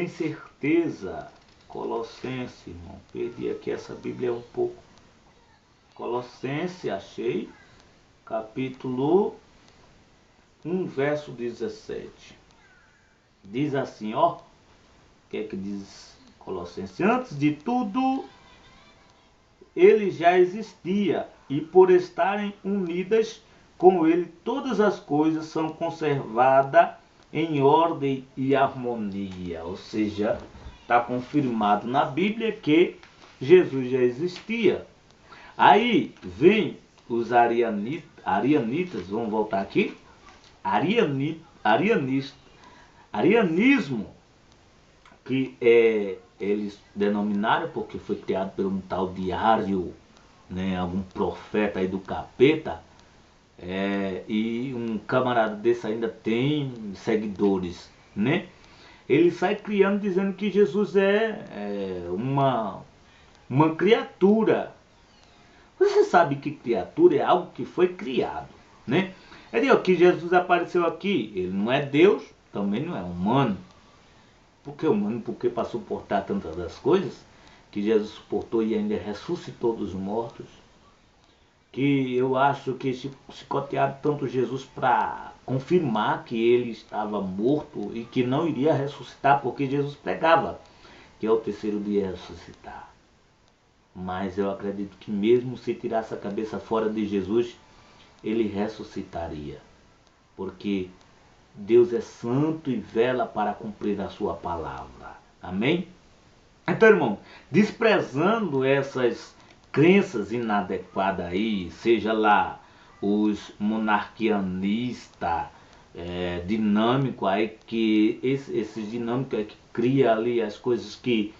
certeza. Colossenses, irmão, perdi aqui essa Bíblia um pouco. Colossenses, achei, capítulo 1, verso 17. Diz assim, ó, o que é que diz Colossenses? Antes de tudo, ele já existia, e por estarem unidas com ele todas as coisas são conservadas em ordem e harmonia. Ou seja, está confirmado na Bíblia que Jesus já existia. Aí vem os arianitas, vamos voltar aqui, arianismo, que eles denominaram porque foi criado por um tal de Ario, né, algum profeta aí do capeta, e um camarada desse ainda tem seguidores, né? Ele sai criando, dizendo que Jesus é uma criatura. Você sabe que criatura é algo que foi criado, né? É de que Jesus apareceu aqui, ele não é Deus, também não é humano. Porque humano, porque para suportar tantas das coisas que Jesus suportou e ainda ressuscitou dos mortos, que eu acho que chicotearam tanto Jesus para confirmar que ele estava morto e que não iria ressuscitar, porque Jesus pregava que ao terceiro dia ia ressuscitar. Mas eu acredito que mesmo se tirasse a cabeça fora de Jesus, ele ressuscitaria. Porque Deus é santo e vela para cumprir a sua palavra. Amém? Então, irmão, desprezando essas crenças inadequadas aí, seja lá os monarquianistas, dinâmico aí, que esses dinâmicos aí que cria ali as coisas que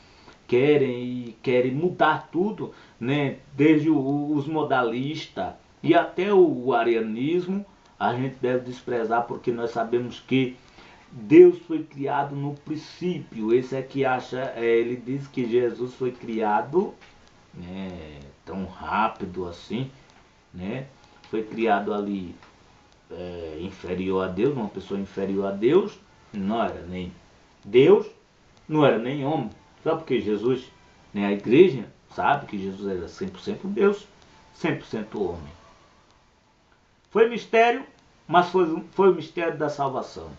querem mudar tudo, né? Desde os modalistas e até o arianismo, a gente deve desprezar, porque nós sabemos que Deus foi criado no princípio. Esse é que acha, ele diz que Jesus foi criado, né, tão rápido assim, né? Foi criado ali inferior a Deus, uma pessoa inferior a Deus, não era nem Deus, não era nem homem. Só porque Jesus, né, a igreja sabe que Jesus era 100% Deus, 100% homem. Foi mistério, mas foi o mistério da salvação,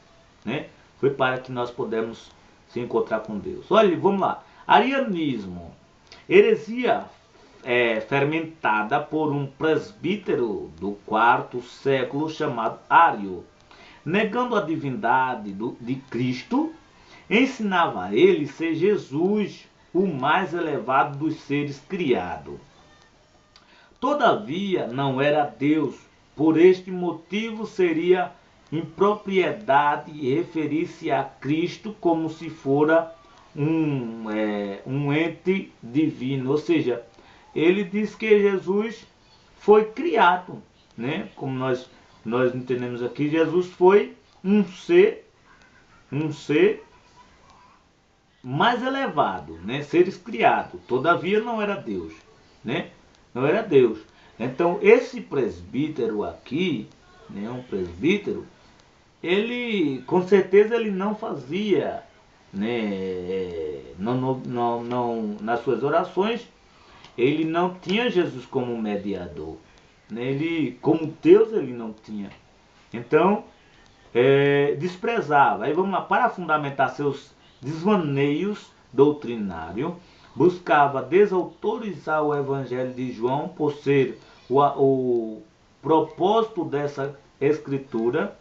né? Foi para que nós pudéssemos se encontrar com Deus. Olha, vamos lá. Arianismo, heresia fermentada por um presbítero do quarto século chamado Ário, negando a divindade de Cristo, ensinava a ele ser Jesus, o mais elevado dos seres criados. Todavia não era Deus. Por este motivo seria impropriedade referir-se a Cristo como se fora um ente divino. Ou seja, ele diz que Jesus foi criado, né? Como nós entendemos aqui, Jesus foi um ser mais elevado, né? Seres criados. Todavia não era Deus, né? Não era Deus. Então esse presbítero aqui, né, um presbítero, ele com certeza ele não fazia, né, não, nas suas orações, ele não tinha Jesus como mediador, né? Ele como Deus ele não tinha. Então desprezava. Aí vamos lá, para fundamentar seus desvaneios doutrinários, buscava desautorizar o Evangelho de João por ser o propósito dessa escritura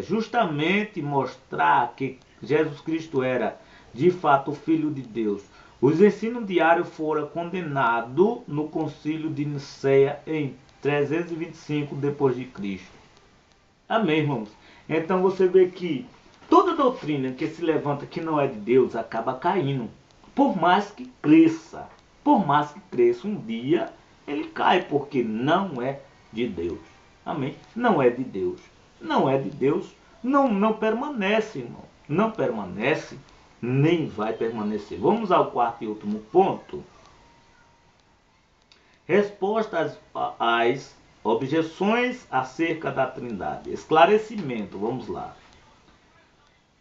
justamente mostrar que Jesus Cristo era de fato o Filho de Deus. Os ensinos diários foram condenados no Concílio de Nicéia em 325 depois de Cristo. Amém, irmãos? Então você vê que toda doutrina que se levanta que não é de Deus acaba caindo. Por mais que cresça, um dia ele cai, porque não é de Deus. Amém? Não é de Deus. Não é de Deus, não permanece, irmão. Não permanece, nem vai permanecer. Vamos ao quarto e último ponto. Resposta às objeções acerca da Trindade. Esclarecimento, vamos lá.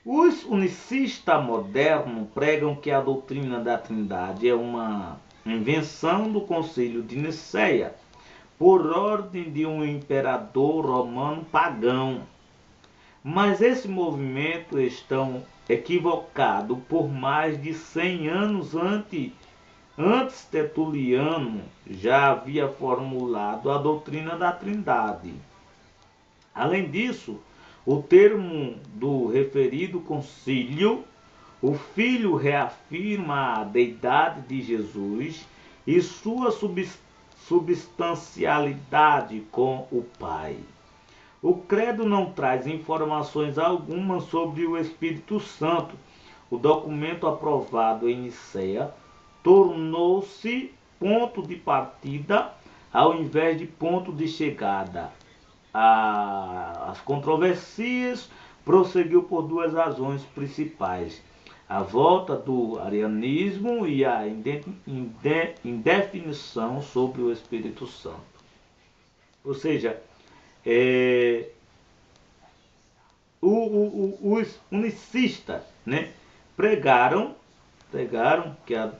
Os unicistas modernos pregam que a doutrina da Trindade é uma invenção do Concílio de Nicéia, por ordem de um imperador romano pagão. Mas esse movimento está equivocado por mais de 100 anos antes Antes, Tertuliano já havia formulado a doutrina da Trindade. Além disso, o termo do referido concílio, o Filho reafirma a deidade de Jesus e sua substancialidade com o Pai. O credo não traz informações algumas sobre o Espírito Santo. O documento aprovado em Nicéia tornou-se ponto de partida ao invés de ponto de chegada. As controvérsias prosseguiu por duas razões principais: a volta do arianismo e a indefinição sobre o Espírito Santo. Ou seja, os unicistas, né, pregaram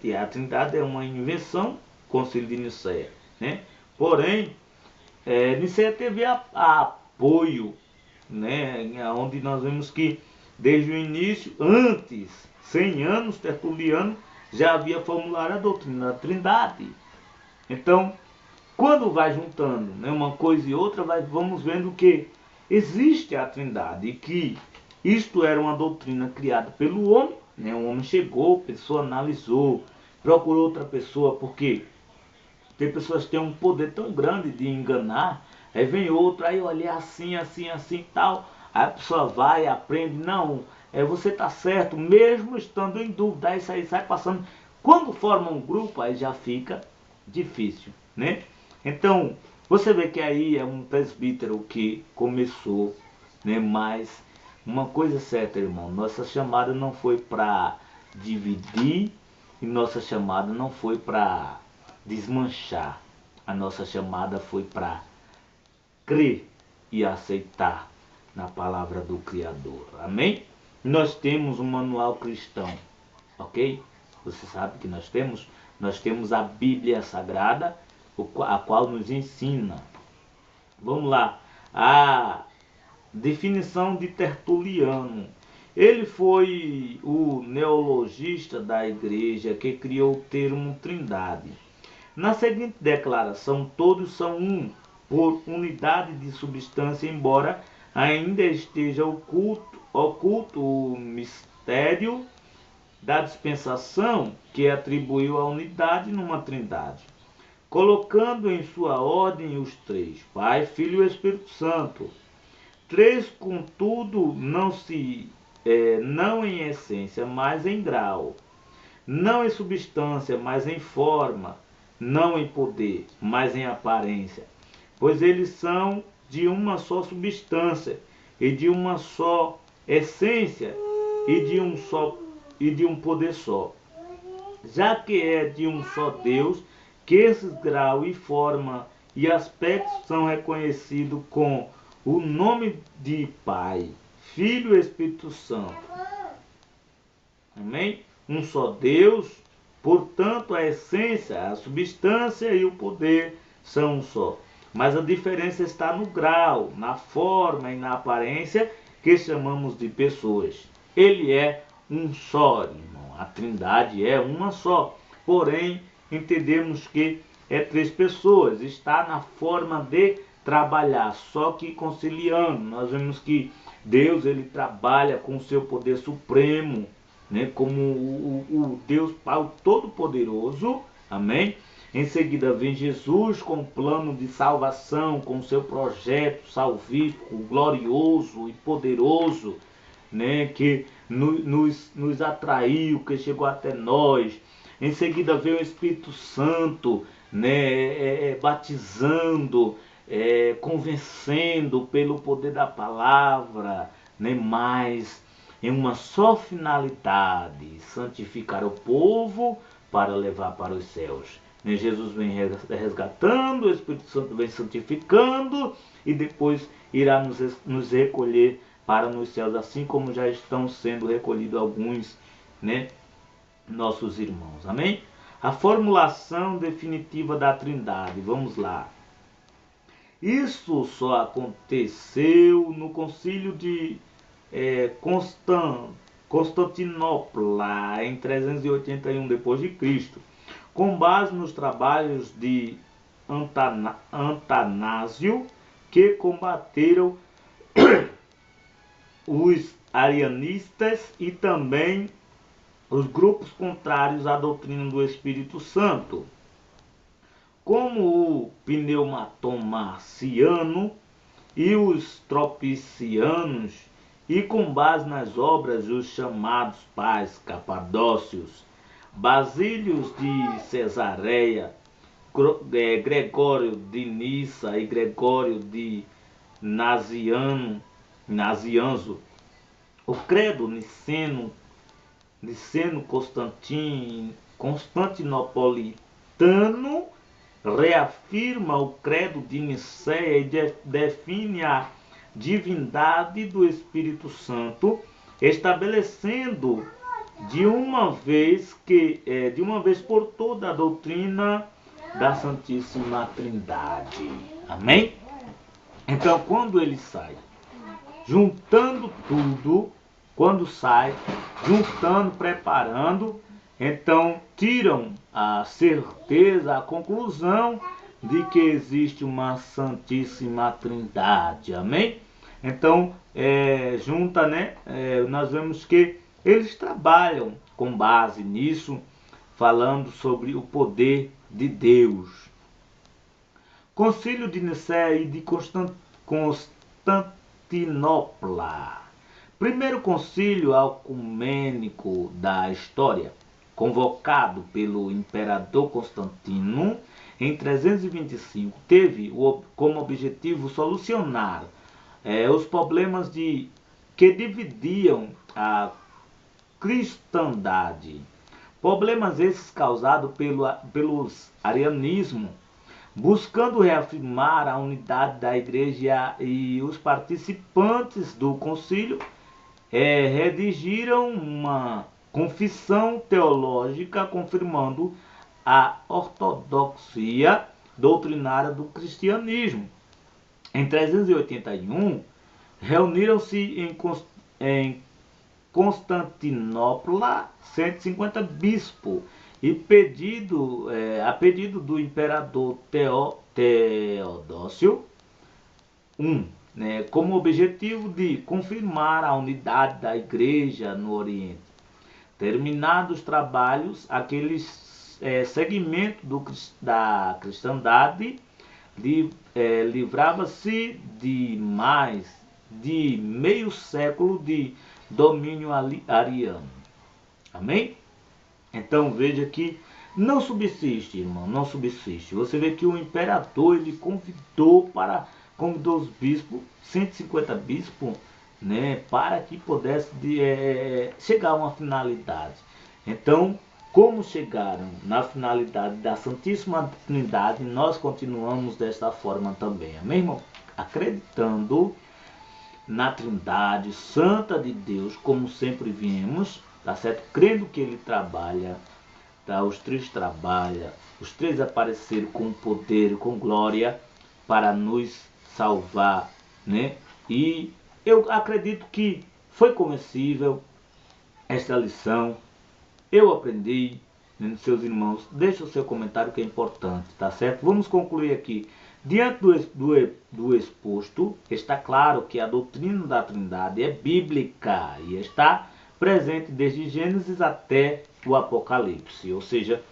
que a Trindade é uma invenção, Concílio de Nicéia, né? Porém, Nicéia teve apoio, né, onde nós vemos que desde o início, antes, 100 anos, Tertuliano já havia formulado a doutrina da Trindade. Então, quando vai juntando, né, uma coisa e outra, vamos vendo que existe a Trindade e que isto era uma doutrina criada pelo homem, né? O homem chegou, pessoa analisou, procurou outra pessoa, porque tem pessoas que têm um poder tão grande de enganar, aí vem outro, aí olha assim, assim, assim e tal, aí a pessoa vai, aprende, não, você está certo, mesmo estando em dúvida, aí sai passando. Quando forma um grupo, aí já fica difícil, né? Então, você vê que aí é um presbítero que começou, né? Mas uma coisa é certa, irmão, nossa chamada não foi para dividir e nossa chamada não foi para desmanchar. A nossa chamada foi para crer e aceitar na palavra do Criador. Amém? Nós temos um manual cristão, ok? Você sabe que nós temos a Bíblia Sagrada, a qual nos ensina. Vamos lá. A definição de Tertuliano. Ele foi o neologista da igreja que criou o termo Trindade. Na seguinte declaração, todos são um, por unidade de substância, embora ainda esteja oculto o mistério da dispensação que atribuiu a unidade numa Trindade, colocando em sua ordem os três, Pai, Filho e Espírito Santo. Três, contudo, não em essência, mas em grau, não em substância, mas em forma, não em poder, mas em aparência, pois eles são de uma só substância e de uma só essência e de um poder só. Já que é de um só Deus, que esses grau e forma e aspectos são reconhecidos com o nome de Pai, Filho e Espírito Santo. Amém? Um só Deus, portanto a essência, a substância e o poder são um só. Mas a diferença está no grau, na forma e na aparência que chamamos de pessoas. Ele é um só, irmão. A Trindade é uma só. Porém, entendemos que é três pessoas. Está na forma de trabalhar, só que conciliando. Nós vemos que Deus, ele trabalha com o seu poder supremo, né, como o Deus Pai Todo-Poderoso, amém? Em seguida vem Jesus com o plano de salvação, com o seu projeto salvífico, glorioso e poderoso, né, que nos atraiu, que chegou até nós. Em seguida vem o Espírito Santo, né, batizando, convencendo pelo poder da palavra, né, mas em uma só finalidade: santificar o povo para levar para os céus. Jesus vem resgatando, o Espírito Santo vem santificando e depois irá nos recolher para nos céus, assim como já estão sendo recolhidos alguns, né, nossos irmãos. Amém? A formulação definitiva da Trindade. Vamos lá. Isso só aconteceu no concílio de Constantinopla, em 381 d.C., com base nos trabalhos de Antanásio, que combateram os arianistas e também os grupos contrários à doutrina do Espírito Santo, como o pneumaton-marciano e os tropicianos, e com base nas obras dos chamados pais capadócios, Basílios de Cesareia, Gregório de Nissa e Gregório de Nazianzo, o credo Constantinopolitano reafirma o credo de Nicéia e define a divindade do Espírito Santo, estabelecendo de uma vez por toda a doutrina da Santíssima Trindade. Amém? Então, quando ele sai, juntando tudo, preparando, então tiram a certeza, a conclusão de que existe uma Santíssima Trindade. Amém? Então, nós vemos que eles trabalham com base nisso, falando sobre o poder de Deus. Concílio de Nicéia e de Constantinopla. Primeiro concílio ecumênico da história, convocado pelo imperador Constantino em 325, teve como objetivo solucionar os problemas que dividiam a cristandade. Problemas esses causados pelos arianismo, buscando reafirmar a unidade da igreja, e os participantes do concílio redigiram uma confissão teológica confirmando a ortodoxia doutrinária do cristianismo. Em 381, reuniram-se em Constantinopla 150 bispos e a pedido do imperador Teodósio I, como objetivo de confirmar a unidade da igreja no Oriente. Terminados os trabalhos, aquele segmento da cristandade livrava-se de mais de meio século de domínio ariano. Amém? Então veja que não subsiste, irmão, não subsiste. Você vê que o imperador ele convidou os bispos, 150 bispos, para que pudesse chegar a uma finalidade. Então, como chegaram na finalidade da Santíssima Trindade, nós continuamos desta forma também. Amém, irmão? Acreditando na Trindade Santa de Deus, como sempre viemos, tá certo? Crendo que ele trabalha, tá? Os três apareceram com poder, com glória, para nos salvar, E eu acredito que foi comestível esta lição. Eu aprendi, seus irmãos. Deixa o seu comentário que é importante, tá certo? Vamos concluir aqui. Diante do exposto, está claro que a doutrina da Trindade é bíblica e está presente desde Gênesis até o Apocalipse. Ou seja,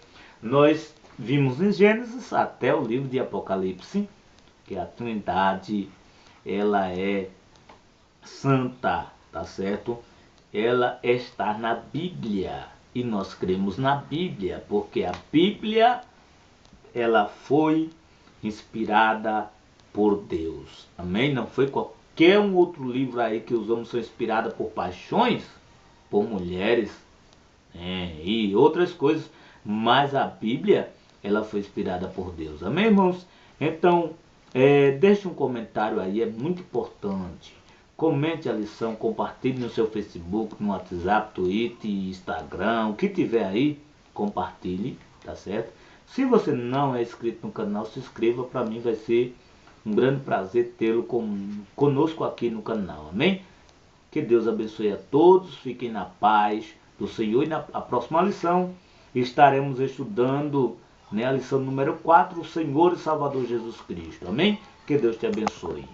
nós vimos em Gênesis até o livro de Apocalipse que a Trindade ela é santa, tá certo? Ela está na Bíblia e nós cremos na Bíblia, porque a Bíblia ela foi inspirada por Deus. Amém? Não foi qualquer um outro livro aí que os homens são inspirados por paixões, por mulheres e outras coisas, mas a Bíblia ela foi inspirada por Deus. Amém, irmãos? Então, deixe um comentário aí, é muito importante. Comente a lição, compartilhe no seu Facebook, no WhatsApp, Twitter, Instagram, o que tiver aí, compartilhe, tá certo? Se você não é inscrito no canal, se inscreva, para mim vai ser um grande prazer tê-lo conosco aqui no canal, amém? Que Deus abençoe a todos, fiquem na paz do Senhor e na próxima lição estaremos estudando, né, a lição número 4, o Senhor e Salvador Jesus Cristo. Amém? Que Deus te abençoe.